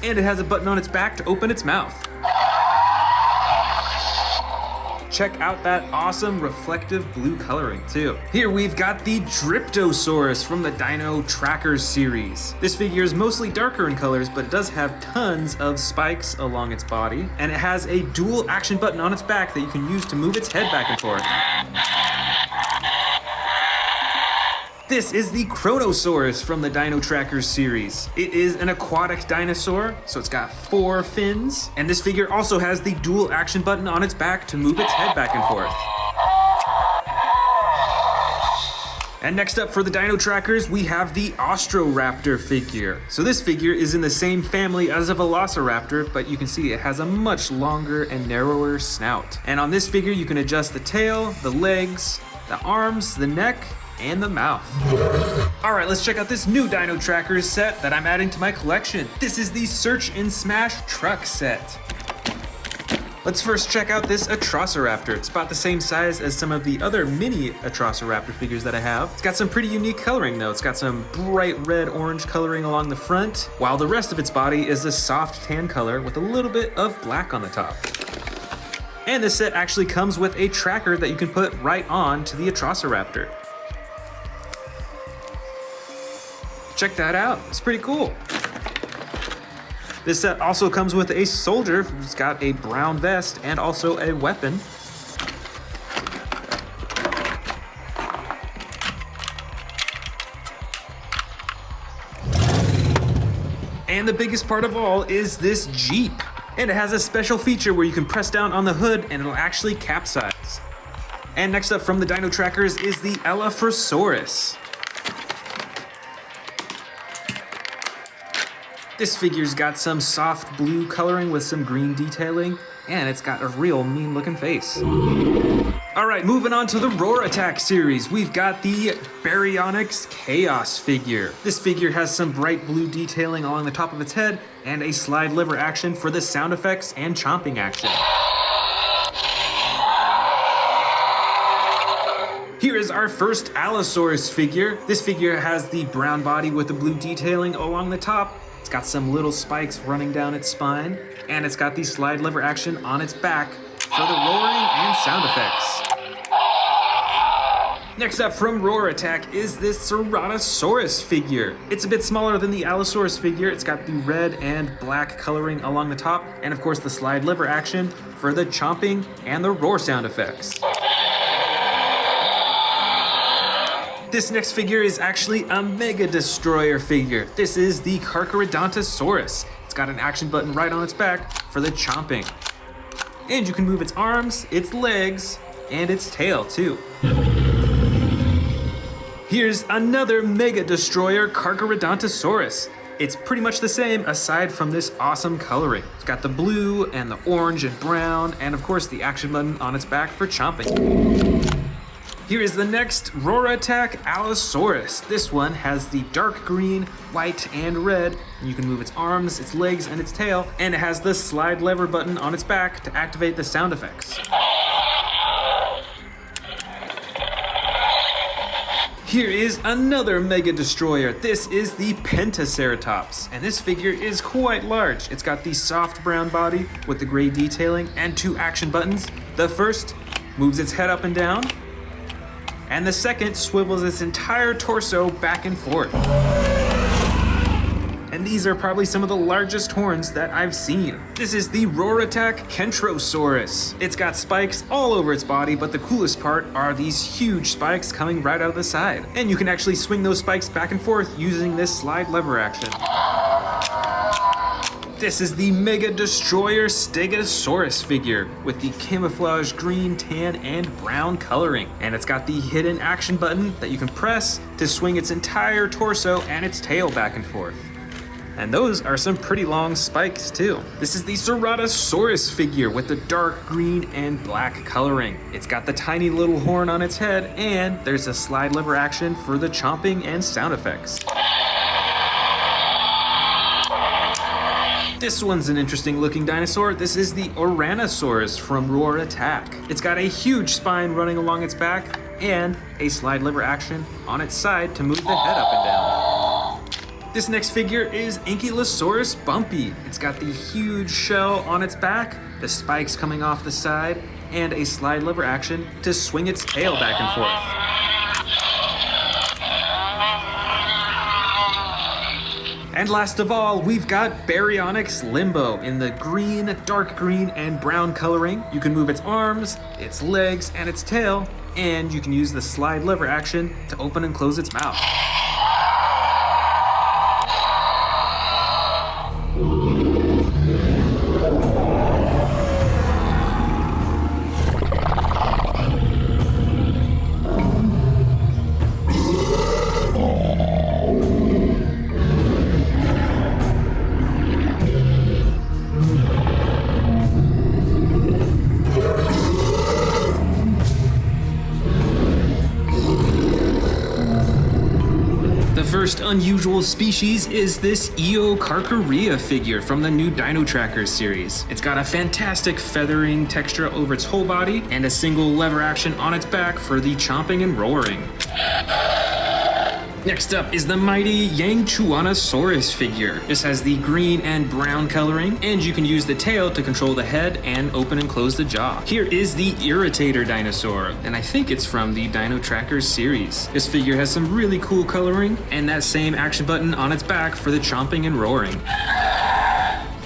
And it has a button on its back to open its mouth. Check out that awesome reflective blue coloring too. Here we've got the Dryptosaurus from the Dino Tracker series. This figure is mostly darker in colors, but it does have tons of spikes along its body. And it has a dual action button on its back that you can use to move its head back and forth. This is the Chronosaurus from the Dino Tracker series. It is an aquatic dinosaur, so it's got 4 fins. And this figure also has the dual action button on its back to move its head back and forth. And next up for the Dino Trackers, we have the Austroraptor figure. So this figure is in the same family as a Velociraptor, but you can see it has a much longer and narrower snout. And on this figure, you can adjust the tail, the legs, the arms, the neck, and the mouth. All right, let's check out this new Dino Trackers set that I'm adding to my collection. This is the Search and Smash Truck set. Let's first check out this Atrociraptor. It's about the same size as some of the other mini Atrociraptor figures that I have. It's got some pretty unique coloring though. It's got some bright red-orange coloring along the front, while the rest of its body is a soft tan color with a little bit of black on the top. And this set actually comes with a tracker that you can put right on to the Atrociraptor. Check that out, it's pretty cool. This set also comes with a soldier who's got a brown vest and also a weapon. And the biggest part of all is this Jeep. And it has a special feature where you can press down on the hood and it'll actually capsize. And next up from the Dino Trackers is the Allosaurus. This figure's got some soft blue coloring with some green detailing, and it's got a real mean looking face. All right, moving on to the Roar Attack series, we've got the Baryonyx Chaos figure. This figure has some bright blue detailing along the top of its head and a slide lever action for the sound effects and chomping action. Here is our first Allosaurus figure. This figure has the brown body with the blue detailing along the top. It's got some little spikes running down its spine, and it's got the slide lever action on its back for the roaring and sound effects. Next up from Roar Attack is this Ceratosaurus figure. It's a bit smaller than the Allosaurus figure. It's got the red and black coloring along the top, and of course the slide lever action for the chomping and the roar sound effects. This next figure is actually a Mega Destroyer figure. This is the Carcharodontosaurus. It's got an action button right on its back for the chomping. And you can move its arms, its legs, and its tail too. Here's another Mega Destroyer Carcharodontosaurus. It's pretty much the same aside from this awesome coloring. It's got the blue and the orange and brown, and of course the action button on its back for chomping. Here is the next Roar Attack Allosaurus. This one has the dark green, white, and red. And you can move its arms, its legs, and its tail. And it has the slide lever button on its back to activate the sound effects. Here is another Mega Destroyer. This is the Pentaceratops. And this figure is quite large. It's got the soft brown body with the gray detailing and 2 action buttons. The first moves its head up and down, and the second swivels its entire torso back and forth. And and these are probably some of the largest horns that I've seen. This is the Roratac Kentrosaurus. It's got spikes all over its body, but the coolest part are these huge spikes coming right out of the side. And you can actually swing those spikes back and forth using this slide lever action. This is the Mega Destroyer Stegosaurus figure with the camouflage green, tan, and brown coloring. And it's got the hidden action button that you can press to swing its entire torso and its tail back and forth. And those are some pretty long spikes too. This is the Ceratosaurus figure with the dark green and black coloring. It's got the tiny little horn on its head, and there's a slide lever action for the chomping and sound effects. This one's an interesting looking dinosaur. This is the Oranosaurus from Roratac. It's got a huge spine running along its back and a slide lever action on its side to move the head up and down. This next figure is Ankylosaurus Bumpy. It's got the huge shell on its back, the spikes coming off the side, and a slide lever action to swing its tail back and forth. And last of all, we've got Baryonyx Limbo in the green, dark green, and brown coloring. You can move its arms, its legs, and its tail, and you can use the slide lever action to open and close its mouth. First unusual species is this Eocarcharia figure from the new Dino Trackers series. It's got a fantastic feathering texture over its whole body and a single lever action on its back for the chomping and roaring. Next up is the mighty Yangchuanosaurus figure. This has the green and brown coloring, and you can use the tail to control the head and open and close the jaw. Here is the Irritator dinosaur, and I think it's from the Dino Trackers series. This figure has some really cool coloring and that same action button on its back for the chomping and roaring.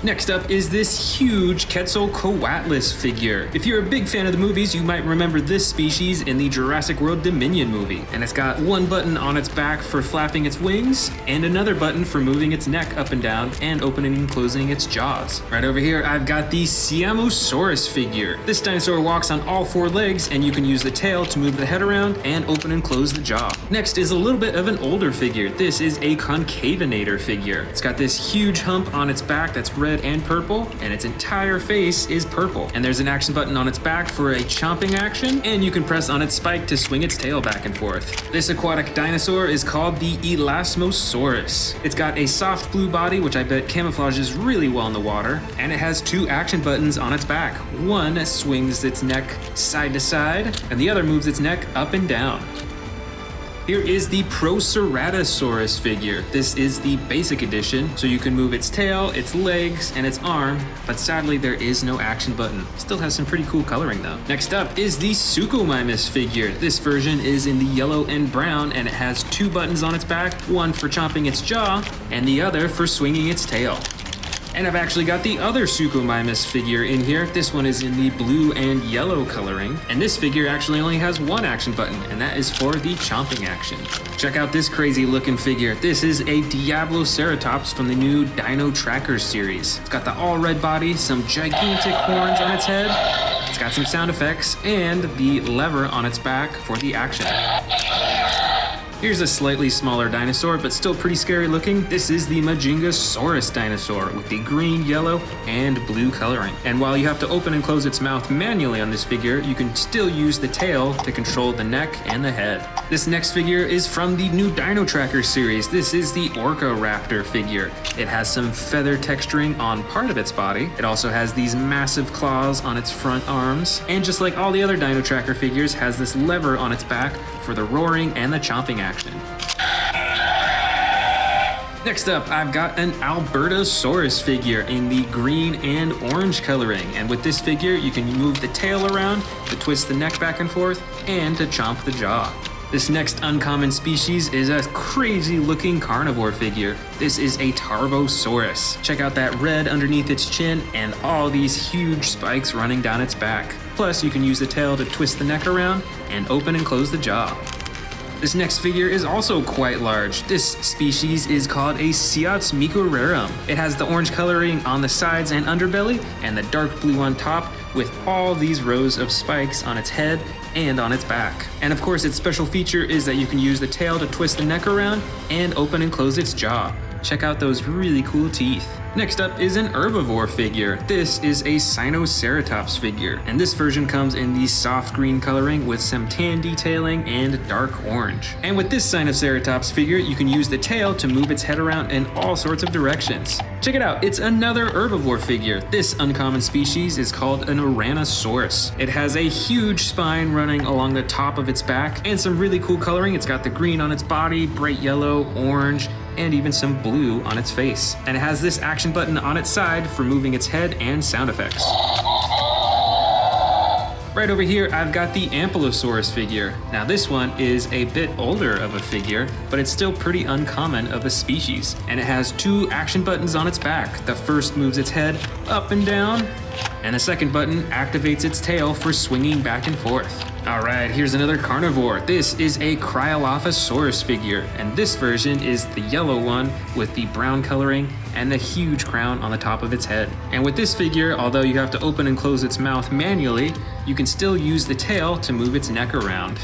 Next up is this huge Quetzalcoatlus figure. If you're a big fan of the movies, you might remember this species in the Jurassic World Dominion movie. And it's got one button on its back for flapping its wings, and another button for moving its neck up and down and opening and closing its jaws. Right over here, I've got the Siamosaurus figure. This dinosaur walks on all four legs, and you can use the tail to move the head around and open and close the jaw. Next is a little bit of an older figure. This is a Concavinator figure. It's got this huge hump on its back that's red and purple, and its entire face is purple. And there's an action button on its back for a chomping action, and you can press on its spike to swing its tail back and forth. This aquatic dinosaur is called the Elasmosaurus. It's got a soft blue body, which I bet camouflages really well in the water, and it has two action buttons on its back. One swings its neck side to side, and the other moves its neck up and down. Here is the Proceratosaurus figure. This is the basic edition, so you can move its tail, its legs, and its arm, but sadly there is no action button. Still has some pretty cool coloring though. Next up is the Suchomimus figure. This version is in the yellow and brown, and it has two buttons on its back, one for chomping its jaw, and the other for swinging its tail. And I've actually got the other Suchomimus figure in here. This one is in the blue and yellow coloring. And this figure actually only has one action button, and that is for the chomping action. Check out this crazy looking figure. This is a Diabloceratops from the new Dino Trackers series. It's got the all red body, some gigantic horns on its head. It's got some sound effects, and the lever on its back for the action. Here's a slightly smaller dinosaur, but still pretty scary looking. This is the Majingasaurus dinosaur with the green, yellow, and blue coloring. And while you have to open and close its mouth manually on this figure, you can still use the tail to control the neck and the head. This next figure is from the new Dino Trackers series. This is the Orca-Raptor figure. It has some feather texturing on part of its body. It also has these massive claws on its front arms. And just like all the other Dino Tracker figures, has this lever on its back for the roaring and the chomping action. Next up, I've got an Albertosaurus figure in the green and orange coloring. And with this figure, you can move the tail around to twist the neck back and forth and to chomp the jaw. This next uncommon species is a crazy looking carnivore figure. This is a Tarbosaurus. Check out that red underneath its chin and all these huge spikes running down its back. Plus, you can use the tail to twist the neck around and open and close the jaw. This next figure is also quite large. This species is called a Ceops microrarum. It has the orange coloring on the sides and underbelly and the dark blue on top with all these rows of spikes on its head and on its back. And of course, its special feature is that you can use the tail to twist the neck around and open and close its jaw. Check out those really cool teeth. Next up is an herbivore figure. This is a Sinoceratops figure, and this version comes in the soft green coloring with some tan detailing and dark orange. And with this Sinoceratops figure, you can use the tail to move its head around in all sorts of directions. Check it out, it's another herbivore figure. This uncommon species is called an Ouranosaurus. It has a huge spine running along the top of its back and some really cool coloring. It's got the green on its body, bright yellow, orange, and even some blue on its face. And it has this action button on its side for moving its head and sound effects. Right over here, I've got the Allosaurus figure. Now this one is a bit older of a figure, but it's still pretty uncommon of a species. And it has two action buttons on its back. The first moves its head up and down, and the second button activates its tail for swinging back and forth. Alright, here's another carnivore. This is a Cryolophosaurus figure, and this version is the yellow one with the brown coloring and the huge crown on the top of its head. And with this figure, although you have to open and close its mouth manually, you can still use the tail to move its neck around.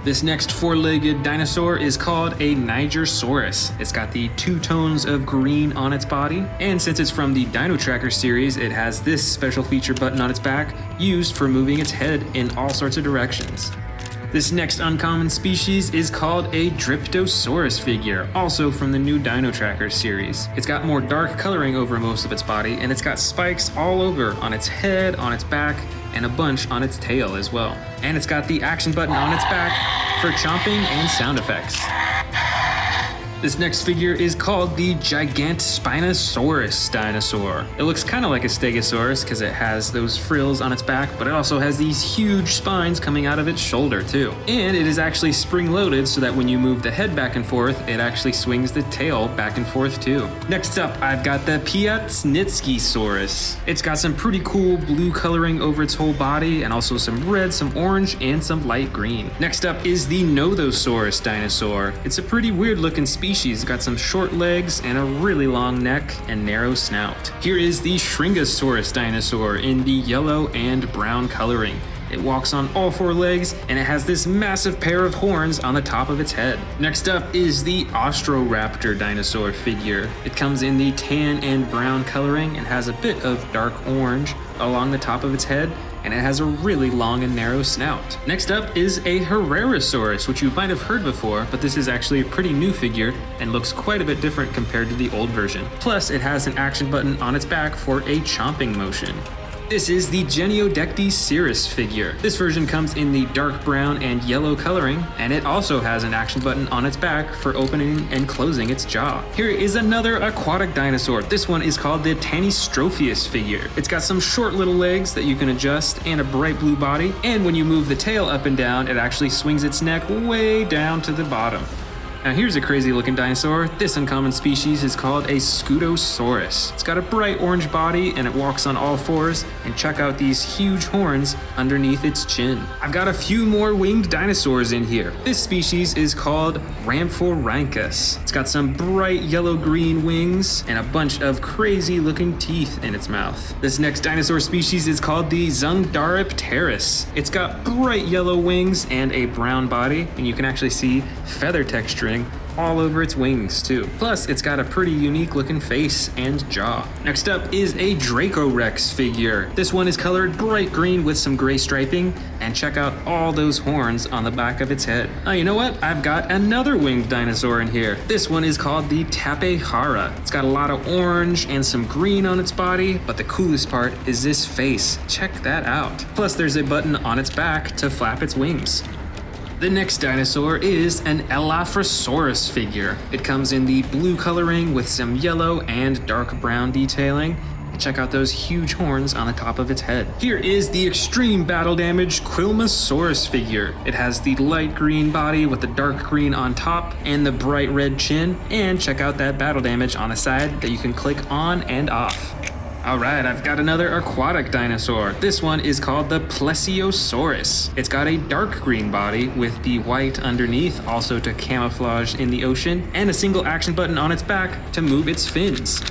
This next four-legged dinosaur is called a Nigersaurus. It's got the two tones of green on its body, and since it's from the Dino Tracker series, it has this special feature button on its back used for moving its head in all sorts of directions. This next uncommon species is called a Dryptosaurus figure, also from the new Dino Tracker series. It's got more dark coloring over most of its body, and it's got spikes all over on its head, on its back, and a bunch on its tail as well. And it's got the action button on its back for chomping and sound effects. This next figure is called the Gigant Spinosaurus dinosaur. It looks kind of like a Stegosaurus because it has those frills on its back, but it also has these huge spines coming out of its shoulder too. And it is actually spring-loaded so that when you move the head back and forth, it actually swings the tail back and forth too. Next up, I've got the Piatsnitskisaurus. It's got some pretty cool blue coloring over its whole body and also some red, some orange, and some light green. Next up is the Nothosaurus dinosaur. It's a pretty weird looking species. It's got some short legs and a really long neck and narrow snout. Here is the Shringosaurus dinosaur in the yellow and brown coloring. It walks on all four legs and it has this massive pair of horns on the top of its head. Next up is the Austroraptor dinosaur figure. It comes in the tan and brown coloring and has a bit of dark orange along the top of its head, and it has a really long and narrow snout. Next up is a Herrerasaurus, which you might have heard before, but this is actually a pretty new figure and looks quite a bit different compared to the old version. Plus, it has an action button on its back for a chomping motion. This is the Geniodectes Cirrus figure. This version comes in the dark brown and yellow coloring, and it also has an action button on its back for opening and closing its jaw. Here is another aquatic dinosaur. This one is called the Tanystropheus figure. It's got some short little legs that you can adjust and a bright blue body, and when you move the tail up and down, it actually swings its neck way down to the bottom. Now here's a crazy looking dinosaur. This uncommon species is called a Scutosaurus. It's got a bright orange body and it walks on all fours, and check out these huge horns underneath its chin. I've got a few more winged dinosaurs in here. This species is called Rhamphorhynchus. It's got some bright yellow-green wings and a bunch of crazy looking teeth in its mouth. This next dinosaur species is called the Zundaripterus. It's got bright yellow wings and a brown body, and you can actually see feather texturing all over its wings too. Plus, it's got a pretty unique looking face and jaw. Next up is a Dracorex figure. This one is colored bright green with some gray striping, and check out all those horns on the back of its head. Oh, you know what? I've got another winged dinosaur in here. This one is called the Tapehara. It's got a lot of orange and some green on its body, but the coolest part is this face. Check that out. Plus, there's a button on its back to flap its wings. The next dinosaur is an Elaphrosaurus figure. It comes in the blue coloring with some yellow and dark brown detailing. Check out those huge horns on the top of its head. Here is the extreme battle damage Quilmosaurus figure. It has the light green body with the dark green on top and the bright red chin. And check out that battle damage on the side that you can click on and off. Alright, I've got another aquatic dinosaur. This one is called the Plesiosaurus. It's got a dark green body with the white underneath, also to camouflage in the ocean, and a single action button on its back to move its fins.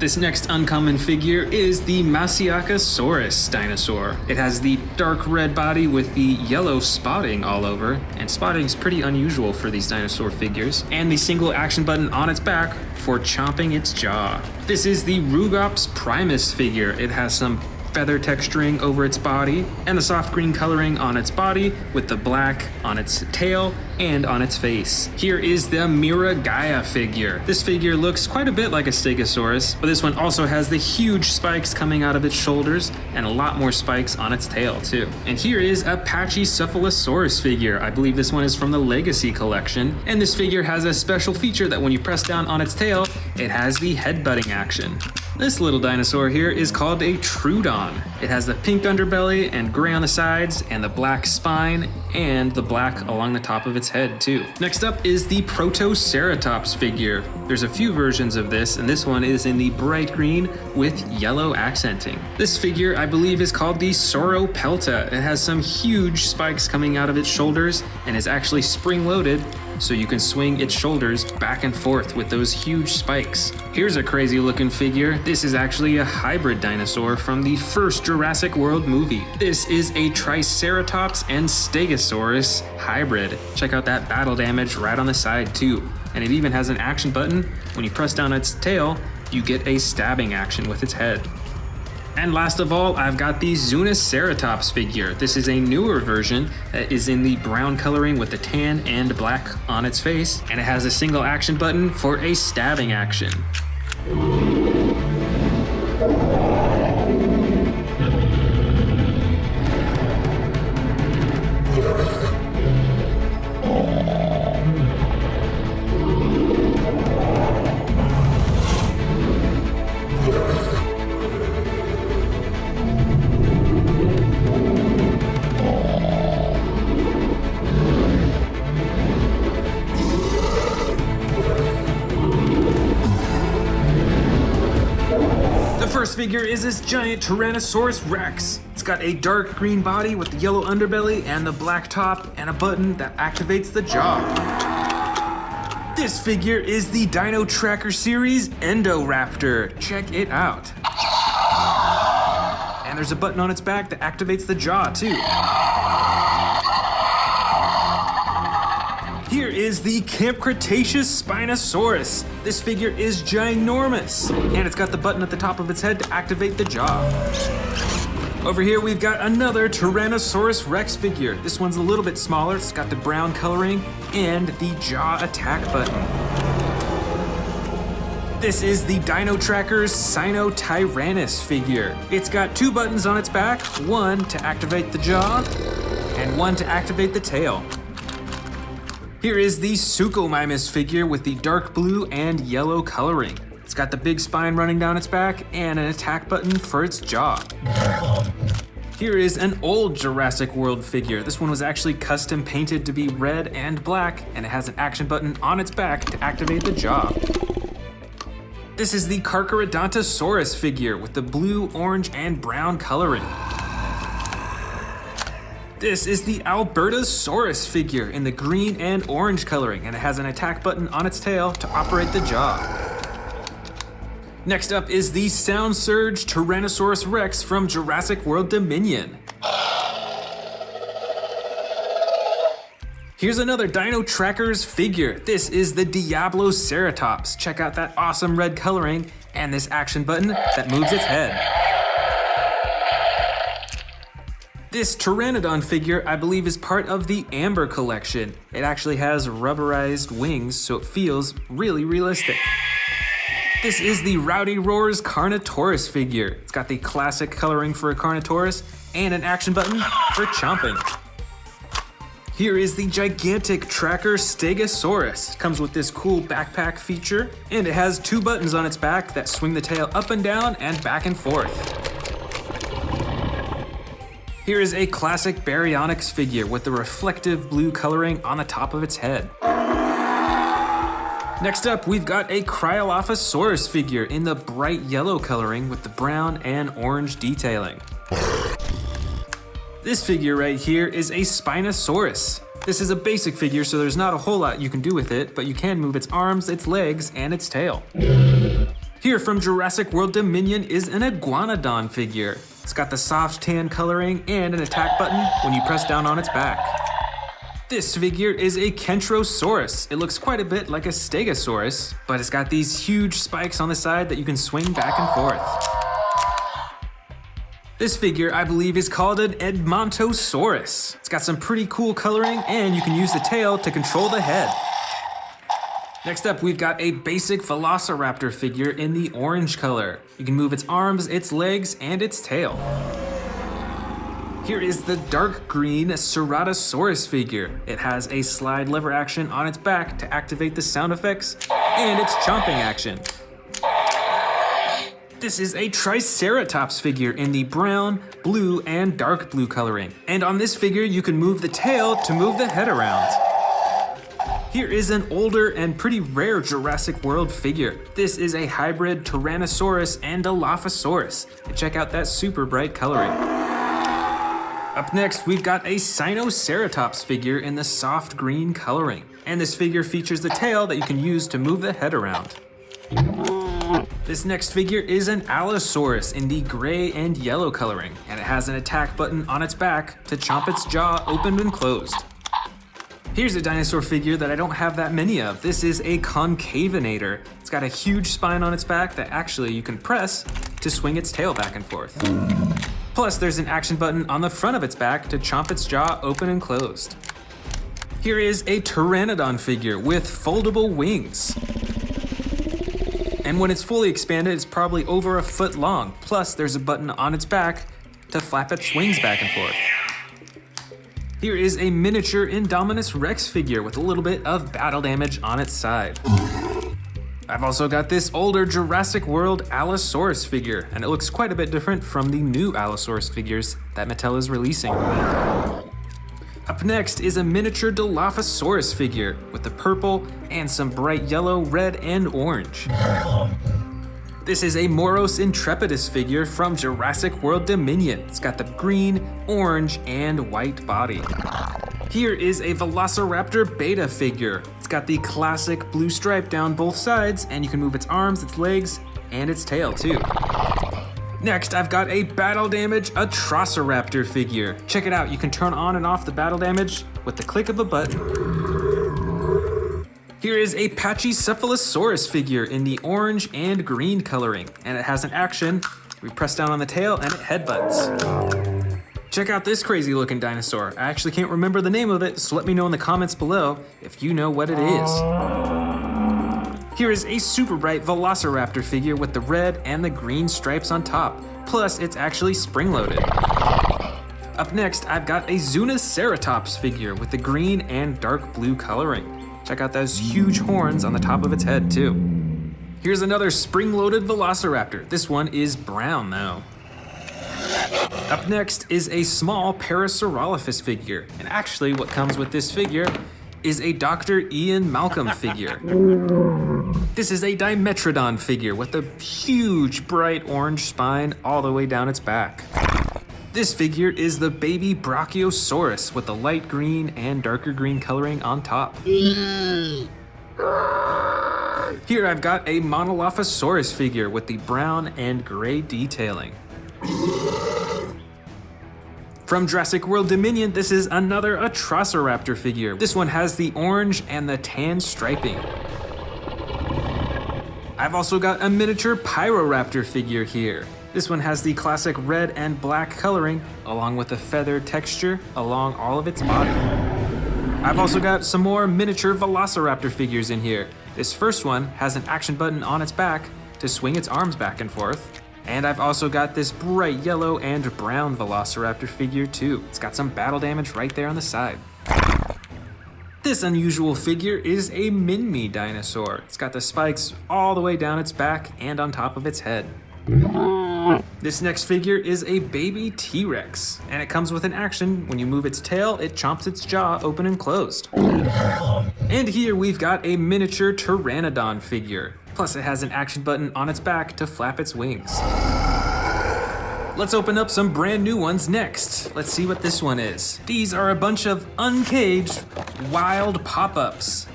This next uncommon figure is the Masiakasaurus dinosaur. It has the dark red body with the yellow spotting all over, and spotting is pretty unusual for these dinosaur figures, and the single action button on its back for chomping its jaw. This is the Rugops primus figure. It has some feather texturing over its body and a soft green coloring on its body with the black on its tail and on its face. Here is the Miragaia figure. This figure looks quite a bit like a Stegosaurus, but this one also has the huge spikes coming out of its shoulders and a lot more spikes on its tail too. And here is a Pachycephalosaurus figure. I believe this one is from the Legacy collection, and this figure has a special feature that when you press down on its tail, it has the headbutting action. This little dinosaur here is called a Troodon. It has the pink underbelly and gray on the sides and the black spine and the black along the top of its head too. Next up is the Protoceratops figure. There's a few versions of this, and this one is in the bright green with yellow accenting. This figure I believe is called the Sauropelta. It has some huge spikes coming out of its shoulders and is actually spring-loaded, so you can swing its shoulders back and forth with those huge spikes. Here's a crazy looking figure. This is actually a hybrid dinosaur from the first Jurassic World movie. This is a Triceratops and Stegosaurus hybrid. Check out that battle damage right on the side too. And it even has an action button. When you press down its tail, you get a stabbing action with its head. And last of all, I've got the Zuniceratops figure. This is a newer version that is in the brown coloring with the tan and black on its face, and it has a single action button for a stabbing action. First figure is this giant Tyrannosaurus Rex. It's got a dark green body with the yellow underbelly and the black top and a button that activates the jaw. This figure is the Dino Tracker series Endoraptor. Check it out. And there's a button on its back that activates the jaw too. Here is the Camp Cretaceous Spinosaurus. This figure is ginormous, and it's got the button at the top of its head to activate the jaw. Over here we've got another Tyrannosaurus Rex figure. This one's a little bit smaller. It's got the brown coloring and the jaw attack button. This is the Dino Tracker's Sinotyrannus figure. It's got two buttons on its back, one to activate the jaw and one to activate the tail. Here is the Suchomimus figure with the dark blue and yellow coloring. It's got the big spine running down its back and an attack button for its jaw. Here is an old Jurassic World figure. This one was actually custom painted to be red and black, and it has an action button on its back to activate the jaw. This is the Carcharodontosaurus figure with the blue, orange, and brown coloring. This is the Albertosaurus figure in the green and orange coloring, and it has an attack button on its tail to operate the jaw. Next up is the Sound Surge Tyrannosaurus Rex from Jurassic World Dominion. Here's another Dino Trackers figure. This is the Diabloceratops. Check out that awesome red coloring and this action button that moves its head. This Pteranodon figure, I believe, is part of the Amber collection. It actually has rubberized wings, so it feels really realistic. This is the Rowdy Roars Carnotaurus figure. It's got the classic coloring for a Carnotaurus and an action button for chomping. Here is the gigantic tracker Stegosaurus. It comes with this cool backpack feature, and it has 2 buttons on its back that swing the tail up and down and back and forth. Here is a classic Baryonyx figure with the reflective blue coloring on the top of its head. Next up, we've got a Cryolophosaurus figure in the bright yellow coloring with the brown and orange detailing. This figure right here is a Spinosaurus. This is a basic figure, so there's not a whole lot you can do with it, but you can move its arms, its legs, and its tail. Here from Jurassic World Dominion is an Iguanodon figure. It's got the soft tan coloring and an attack button when you press down on its back. This figure is a Kentrosaurus. It looks quite a bit like a Stegosaurus, but it's got these huge spikes on the side that you can swing back and forth. This figure, I believe, is called an Edmontosaurus. It's got some pretty cool coloring, and you can use the tail to control the head. Next up, we've got a basic Velociraptor figure in the orange color. You can move its arms, its legs, and its tail. Here is the dark green Ceratosaurus figure. It has a slide lever action on its back to activate the sound effects, and its chomping action. This is a Triceratops figure in the brown, blue, and dark blue coloring. And on this figure, you can move the tail to move the head around. Here is an older and pretty rare Jurassic World figure. This is a hybrid Tyrannosaurus and Dilophosaurus. And check out that super bright coloring. Up next, we've got a Sinoceratops figure in the soft green coloring. And this figure features the tail that you can use to move the head around. This next figure is an Allosaurus in the gray and yellow coloring, and it has an attack button on its back to chomp its jaw open and closed. Here's a dinosaur figure that I don't have that many of. This is a Concavinator. It's got a huge spine on its back that actually you can press to swing its tail back and forth. Plus, there's an action button on the front of its back to chomp its jaw open and closed. Here is a Pteranodon figure with foldable wings. And when it's fully expanded, it's probably over a foot long. Plus, there's a button on its back to flap its wings back and forth. Here is a miniature Indominus Rex figure with a little bit of battle damage on its side. I've also got this older Jurassic World Allosaurus figure, and it looks quite a bit different from the new Allosaurus figures that Mattel is releasing. Up next is a miniature Dilophosaurus figure with the purple and some bright yellow, red, and orange. This is a Moros Intrepidus figure from Jurassic World Dominion. It's got the green, orange, and white body. Here is a Velociraptor Beta figure. It's got the classic blue stripe down both sides, and you can move its arms, its legs, and its tail too. Next, I've got a battle damage Atrociraptor figure. Check it out, you can turn on and off the battle damage with the click of a button. Here is a Pachycephalosaurus figure in the orange and green coloring, and it has an action. We press down on the tail and it headbutts. Check out this crazy looking dinosaur. I actually can't remember the name of it, so let me know in the comments below if you know what it is. Here is a super bright Velociraptor figure with the red and the green stripes on top. Plus, it's actually spring-loaded. Up next, I've got a Zunoceratops figure with the green and dark blue coloring. Check out those huge horns on the top of its head, too. Here's another spring-loaded Velociraptor. This one is brown, though. Up next is a small Parasaurolophus figure. And actually, what comes with this figure is a Dr. Ian Malcolm figure. This is a Dimetrodon figure with a huge bright orange spine all the way down its back. This figure is the baby Brachiosaurus with the light green and darker green coloring on top. Here I've got a Monolophosaurus figure with the brown and gray detailing. From Jurassic World Dominion, this is another Atrociraptor figure. This one has the orange and the tan striping. I've also got a miniature Pyroraptor figure here. This one has the classic red and black coloring, along with a feather texture along all of its body. I've also got some more miniature Velociraptor figures in here. This first one has an action button on its back to swing its arms back and forth. And I've also got this bright yellow and brown Velociraptor figure too. It's got some battle damage right there on the side. This unusual figure is a mini dinosaur. It's got the spikes all the way down its back and on top of its head. This next figure is a baby T-Rex, and it comes with an action. When you move its tail, it chomps its jaw open and closed. And here we've got a miniature Pteranodon figure. Plus it has an action button on its back to flap its wings. Let's open up some brand new ones next. Let's see what this one is. These are a bunch of uncaged, wild pop-ups.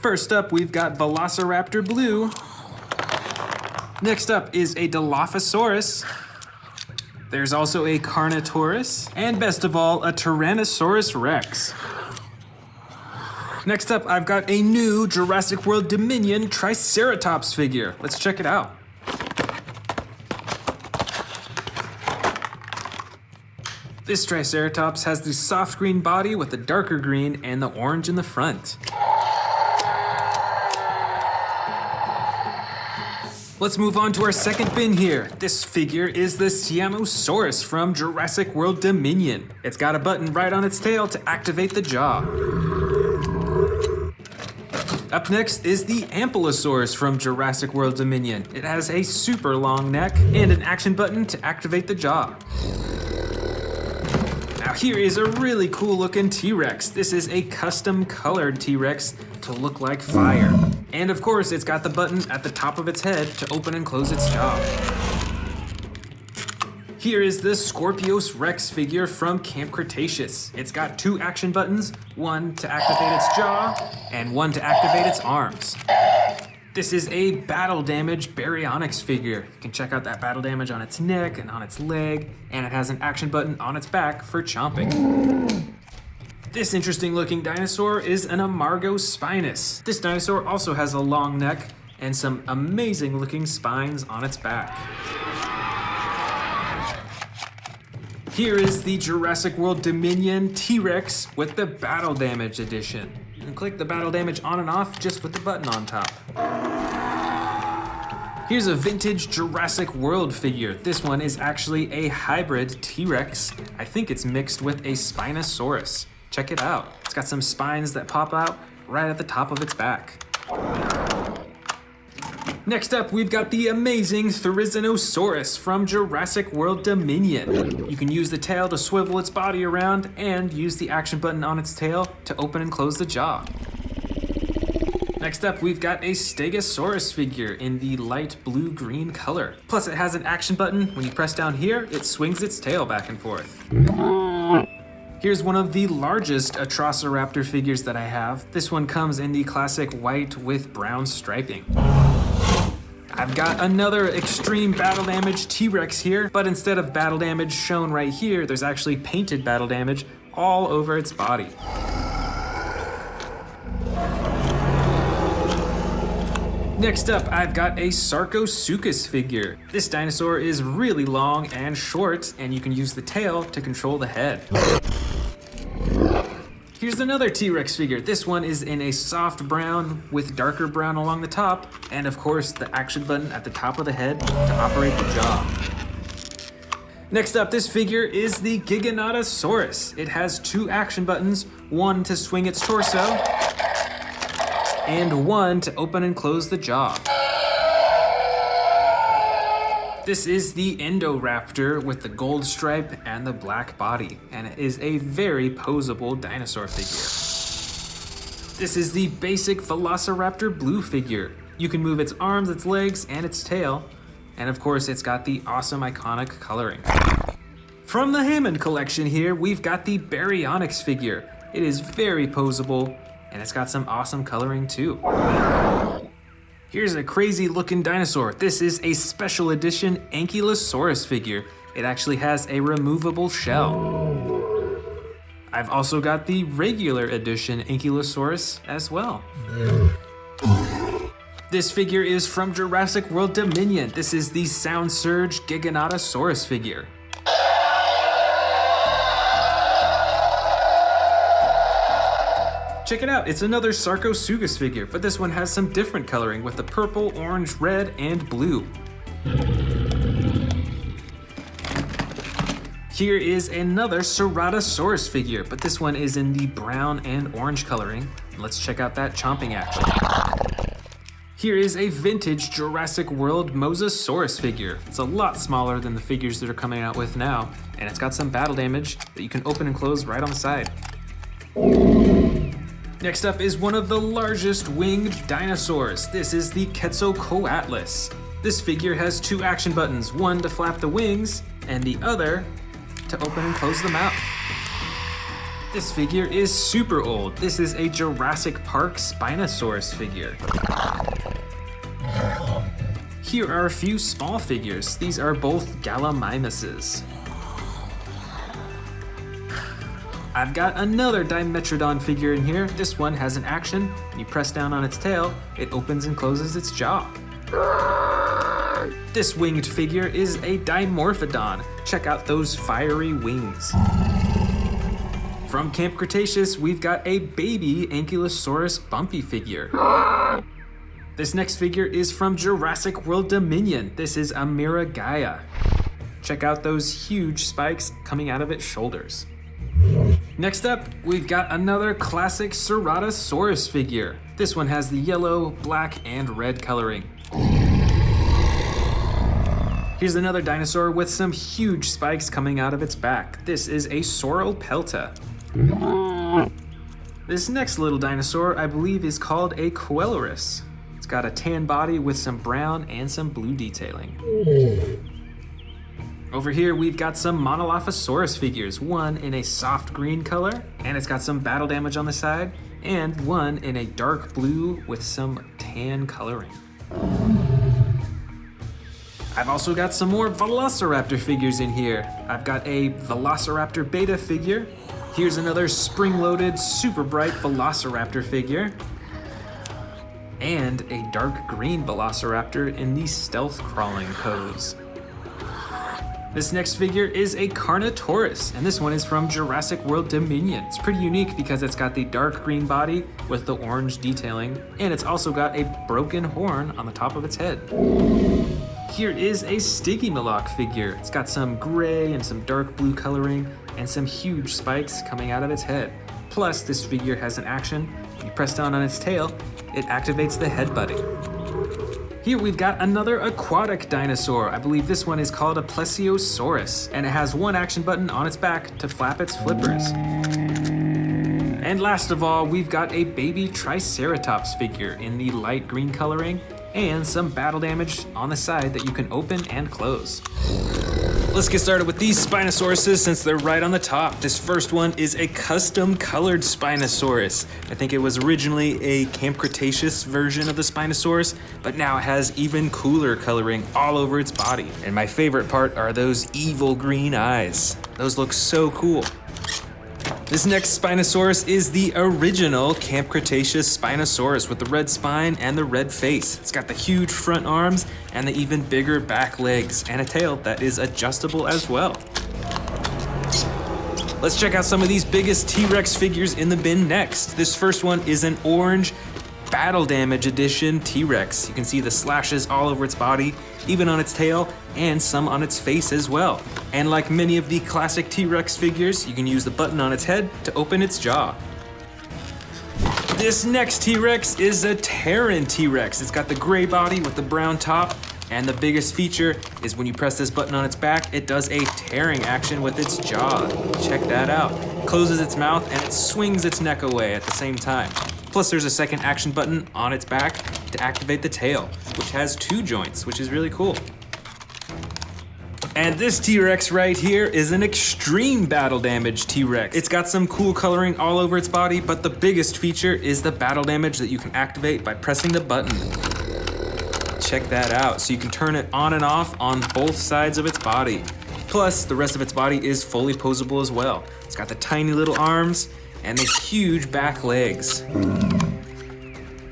First up, we've got Velociraptor Blue. Next up is a Dilophosaurus. There's also a Carnotaurus, and best of all, a Tyrannosaurus Rex. Next up, I've got a new Jurassic World Dominion Triceratops figure. Let's check it out. This Triceratops has the soft green body with the darker green and the orange in the front. Let's move on to our second bin here. This figure is the Spinosaurus from Jurassic World Dominion. It's got a button right on its tail to activate the jaw. Up next is the Allosaurus from Jurassic World Dominion. It has a super long neck and an action button to activate the jaw. Now here is a really cool looking T-Rex. This is a custom colored T-Rex to look like fire. And of course, it's got the button at the top of its head to open and close its jaw. Here is the Scorpius Rex figure from Camp Cretaceous. It's got two action buttons, one to activate its jaw and one to activate its arms. This is a battle damage baryonyx figure. You can check out that battle damage on its neck and on its leg, and it has an action button on its back for chomping. This interesting looking dinosaur is an Amargospinus. This dinosaur also has a long neck and some amazing looking spines on its back. Here is the Jurassic World Dominion T-Rex with the Battle Damage Edition. You can click the battle damage on and off just with the button on top. Here's a vintage Jurassic World figure. This one is actually a hybrid T-Rex. I think it's mixed with a Spinosaurus. Check it out. It's got some spines that pop out right at the top of its back. Next up, we've got the amazing Therizinosaurus from Jurassic World Dominion. You can use the tail to swivel its body around and use the action button on its tail to open and close the jaw. Next up, we've got a Stegosaurus figure in the light blue-green color. Plus, it has an action button. When you press down here, it swings its tail back and forth. Here's one of the largest Atrociraptor figures that I have. This one comes in the classic white with brown striping. I've got another extreme battle damage T-Rex here, but instead of battle damage shown right here, there's actually painted battle damage all over its body. Next up, I've got a Sarcosuchus figure. This dinosaur is really long and short, and you can use the tail to control the head. Here's another T-Rex figure. This one is in a soft brown with darker brown along the top, and of course the action button at the top of the head to operate the jaw. Next up, this figure is the Giganotosaurus. It has two action buttons, one to swing its torso, and one to open and close the jaw. This is the Indoraptor with the gold stripe and the black body, and it is a very posable dinosaur figure. This is the basic Velociraptor Blue figure. You can move its arms, its legs, and its tail, and of course it's got the awesome iconic coloring. From the Hammond collection here, we've got the Baryonyx figure. It is very posable, and it's got some awesome coloring too. Here's a crazy looking dinosaur. This is a special edition Ankylosaurus figure. It actually has a removable shell. I've also got the regular edition Ankylosaurus as well. This figure is from Jurassic World Dominion. This is the Sound Surge Giganotosaurus figure. Check it out, it's another Sarcosuchus figure, but this one has some different coloring with the purple, orange, red, and blue. Here is another Ceratosaurus figure, but this one is in the brown and orange coloring. Let's check out that chomping action. Here is a vintage Jurassic World Mosasaurus figure. It's a lot smaller than the figures that are coming out with now, and it's got some battle damage that you can open and close right on the side. Next up is one of the largest winged dinosaurs. This is the Quetzalcoatlus. This figure has two action buttons, one to flap the wings, and the other to open and close the mouth. This figure is super old. This is a Jurassic Park Spinosaurus figure. Here are a few small figures. These are both Gallimimuses. I've got another Dimetrodon figure in here. This one has an action. When you press down on its tail, it opens and closes its jaw. This winged figure is a Dimorphodon. Check out those fiery wings. From Camp Cretaceous, we've got a baby Ankylosaurus Bumpy figure. This next figure is from Jurassic World Dominion. This is a Miragaia. Check out those huge spikes coming out of its shoulders. Next up, we've got another classic Ceratosaurus figure. This one has the yellow, black, and red coloring. Here's another dinosaur with some huge spikes coming out of its back. This is a Sauropelta. This next little dinosaur, I believe, is called a Coelurus. It's got a tan body with some brown and some blue detailing. Over here, we've got some Monolophosaurus figures, one in a soft green color, and it's got some battle damage on the side, and one in a dark blue with some tan coloring. I've also got some more Velociraptor figures in here. I've got a Velociraptor Beta figure. Here's another spring-loaded, super bright Velociraptor figure. And a dark green Velociraptor in the stealth crawling pose. This next figure is a Carnotaurus, and this one is from Jurassic World Dominion. It's pretty unique because it's got the dark green body with the orange detailing, and it's also got a broken horn on the top of its head. Here is a Stygimoloch figure. It's got some gray and some dark blue coloring and some huge spikes coming out of its head. Plus, this figure has an action. When you press down on its tail, it activates the head buddy. Here we've got another aquatic dinosaur. I believe this one is called a Plesiosaurus, and it has one action button on its back to flap its flippers. And last of all, we've got a baby Triceratops figure in the light green coloring and some battle damage on the side that you can open and close. Let's get started with these Spinosauruses since they're right on the top. This first one is a custom colored Spinosaurus. I think it was originally a Camp Cretaceous version of the Spinosaurus, but now it has even cooler coloring all over its body. And my favorite part are those evil green eyes. Those look so cool. This next Spinosaurus is the original Camp Cretaceous Spinosaurus with the red spine and the red face. It's got the huge front arms and the even bigger back legs and a tail that is adjustable as well. Let's check out some of these biggest T-Rex figures in the bin next. This first one is an orange Battle Damage Edition T-Rex. You can see the slashes all over its body, even on its tail, and some on its face as well. And like many of the classic T-Rex figures, you can use the button on its head to open its jaw. This next T-Rex is a Terran T-Rex. It's got the gray body with the brown top, and the biggest feature is when you press this button on its back, it does a tearing action with its jaw. Check that out. It closes its mouth and it swings its neck away at the same time. Plus there's a second action button on its back to activate the tail, which has two joints, which is really cool. And this T-Rex right here is an extreme battle damage T-Rex. It's got some cool coloring all over its body, but the biggest feature is the battle damage that you can activate by pressing the button. Check that out. So you can turn it on and off on both sides of its body. Plus, the rest of its body is fully posable as well. It's got the tiny little arms and the huge back legs.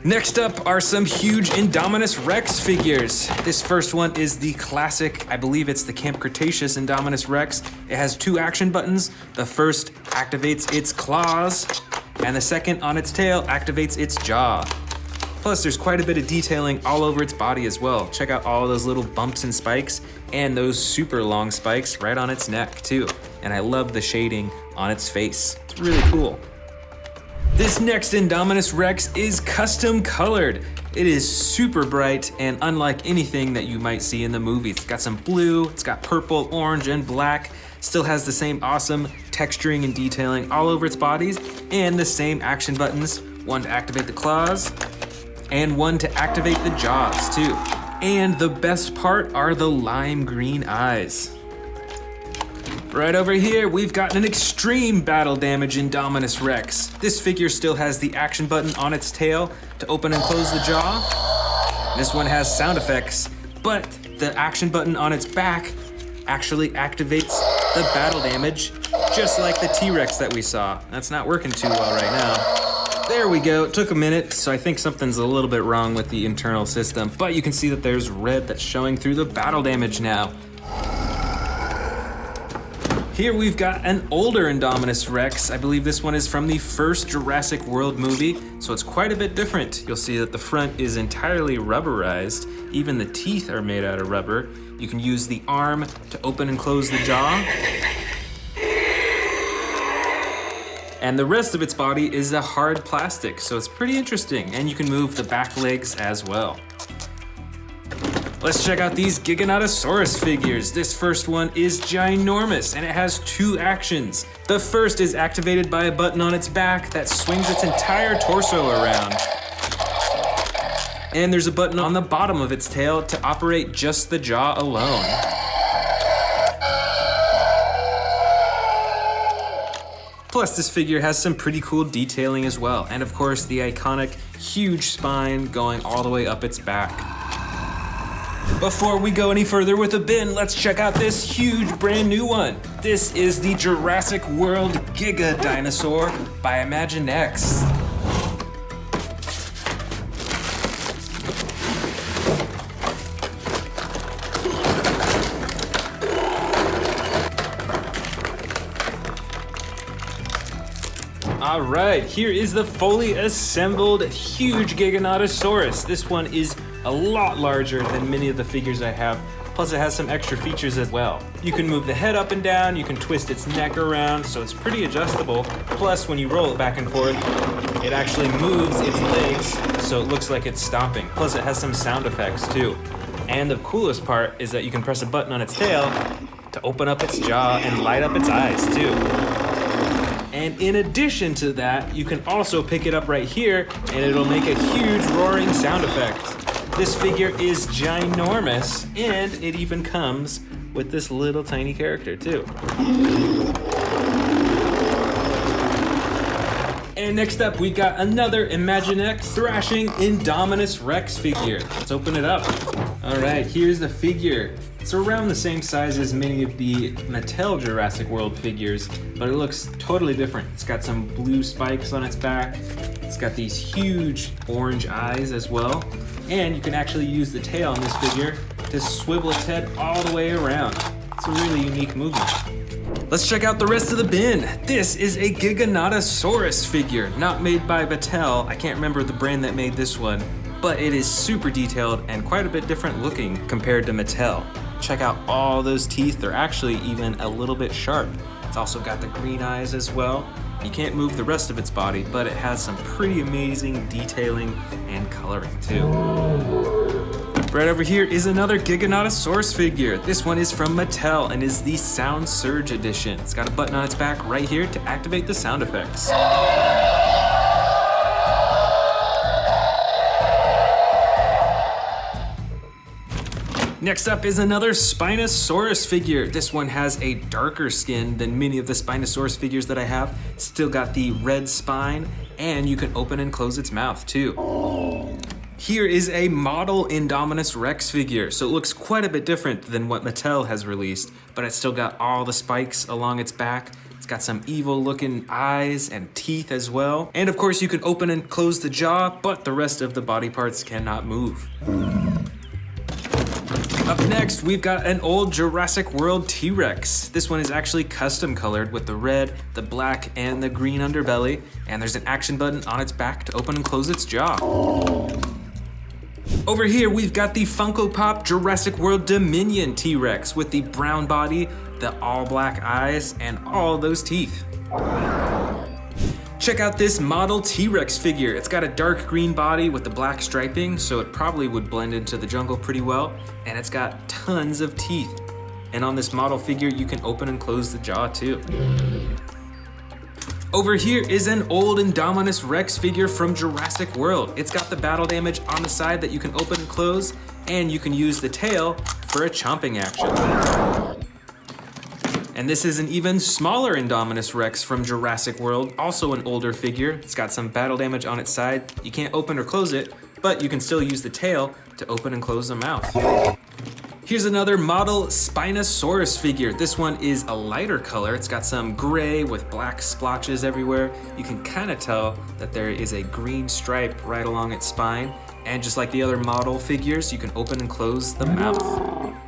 Next up are some huge Indominus Rex figures. This first one is the classic, I believe it's the Camp Cretaceous Indominus Rex. It has two action buttons. The first activates its claws, and the second on its tail activates its jaw. Plus, there's quite a bit of detailing all over its body as well. Check out all those little bumps and spikes, and those super long spikes right on its neck too. and I love the shading on its face. It's really cool. This next Indominus Rex is custom colored. It is super bright and unlike anything that you might see in the movies. It's got some blue, it's got purple, orange, and black. Still has the same awesome texturing and detailing all over its bodies, and the same action buttons, one to activate the claws, and one to activate the jaws too. And the best part are the lime green eyes. Right over here, we've got an extreme battle damage Indominus Rex. This figure still has the action button on its tail to open and close the jaw. This one has sound effects, but the action button on its back actually activates the battle damage, just like the T-Rex that we saw. That's not working too well right now. There we go, it took a minute, so I think something's a little bit wrong with the internal system, but you can see that there's red that's showing through the battle damage now. Here we've got an older Indominus Rex. I believe this one is from the first Jurassic World movie, so it's quite a bit different. You'll see that the front is entirely rubberized. Even the teeth are made out of rubber. You can use the arm to open and close the jaw. And the rest of its body is a hard plastic, so it's pretty interesting. And you can move the back legs as well. Let's check out these Giganotosaurus figures. This first one is ginormous and it has two actions. The first is activated by a button on its back that swings its entire torso around. And there's a button on the bottom of its tail to operate just the jaw alone. Plus, this figure has some pretty cool detailing as well. And of course, the iconic huge spine going all the way up its back. Before we go any further with the bin, let's check out this huge brand new one. This is the Jurassic World Giga Dinosaur by Imaginext. All right, here is the fully assembled huge Giganotosaurus. This one is a lot larger than many of the figures I have, plus it has some extra features as well. You can move the head up and down, you can twist its neck around, so it's pretty adjustable. Plus, when you roll it back and forth, it actually moves its legs, so it looks like it's stomping. Plus, it has some sound effects too. And the coolest part is that you can press a button on its tail to open up its jaw and light up its eyes too. And in addition to that, you can also pick it up right here and it'll make a huge roaring sound effect. This figure is ginormous and it even comes with this little tiny character too. And next up, we got another Imaginext thrashing Indominus Rex figure. Let's open it up. All right, here's the figure. It's around the same size as many of the Mattel Jurassic World figures, but it looks totally different. It's got some blue spikes on its back. It's got these huge orange eyes as well. And you can actually use the tail on this figure to swivel its head all the way around. It's a really unique movement. Let's check out the rest of the bin. This is a Giganotosaurus figure, not made by Mattel. I can't remember the brand that made this one, but it is super detailed and quite a bit different looking compared to Mattel. Check out all those teeth, they're actually even a little bit sharp. It's also got the green eyes as well. You can't move the rest of its body, but it has some pretty amazing detailing and coloring too. Right over here is another Giganotosaurus figure. This one is from Mattel and is the Sound Surge edition. It's got a button on its back right here to activate the sound effects. Next up is another Spinosaurus figure. This one has a darker skin than many of the Spinosaurus figures that I have. Still got the red spine, and you can open and close its mouth too. Here is a model Indominus Rex figure, so it looks quite a bit different than what Mattel has released, but it's still got all the spikes along its back. It's got some evil looking eyes and teeth as well. And of course you can open and close the jaw, but the rest of the body parts cannot move. Up next, we've got an old Jurassic World T-Rex. This one is actually custom colored with the red, the black, and the green underbelly, and there's an action button on its back to open and close its jaw. Over here, we've got the Funko Pop Jurassic World Dominion T-Rex with the brown body, the all black eyes, and all those teeth. Check out this model T-Rex figure. It's got a dark green body with the black striping, so it probably would blend into the jungle pretty well, and it's got tons of teeth. And on this model figure, you can open and close the jaw too. Over here is an old Indominus Rex figure from Jurassic World. It's got the battle damage on the side that you can open and close, and you can use the tail for a chomping action. And this is an even smaller Indominus Rex from Jurassic World, also an older figure. It's got some battle damage on its side. You can't open or close it, but you can still use the tail to open and close the mouth. Here's another model Spinosaurus figure. This one is a lighter color. It's got some gray with black splotches everywhere. You can kind of tell that there is a green stripe right along its spine. And just like the other model figures, you can open and close the mouth.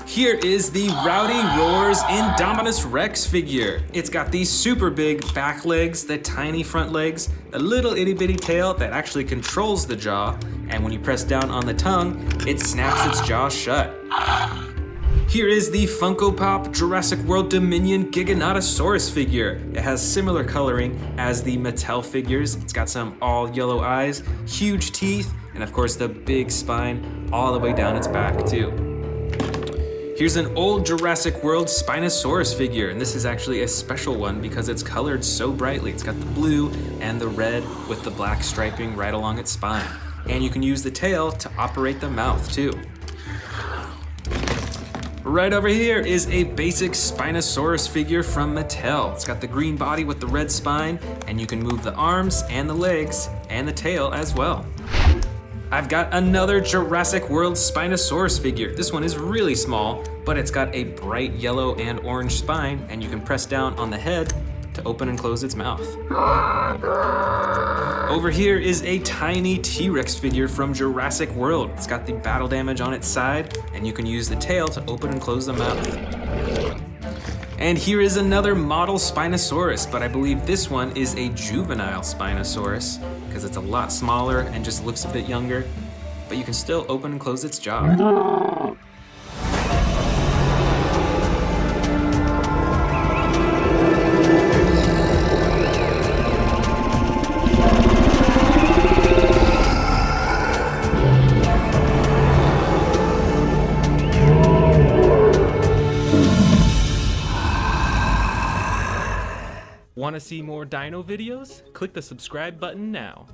Here is the Rowdy Roars Indominus Rex figure. It's got these super big back legs, the tiny front legs, a little itty bitty tail that actually controls the jaw, and when you press down on the tongue, it snaps its jaw shut. Here is the Funko Pop Jurassic World Dominion Giganotosaurus figure. It has similar coloring as the Mattel figures. It's got some all yellow eyes, huge teeth, and of course the big spine all the way down its back too. Here's an old Jurassic World Spinosaurus figure, and this is actually a special one because it's colored so brightly. It's got the blue and the red with the black striping right along its spine. And you can use the tail to operate the mouth too. Right over here is a basic Spinosaurus figure from Mattel. It's got the green body with the red spine, and you can move the arms and the legs and the tail as well. I've got another Jurassic World Spinosaurus figure. This one is really small, but it's got a bright yellow and orange spine, and you can press down on the head to open and close its mouth. Over here is a tiny T-Rex figure from Jurassic World. It's got the battle damage on its side, and you can use the tail to open and close the mouth. And here is another model Spinosaurus, but I believe this one is a juvenile Spinosaurus because it's a lot smaller and just looks a bit younger, but you can still open and close its jaw. Want to see more dino videos? Click the subscribe button now.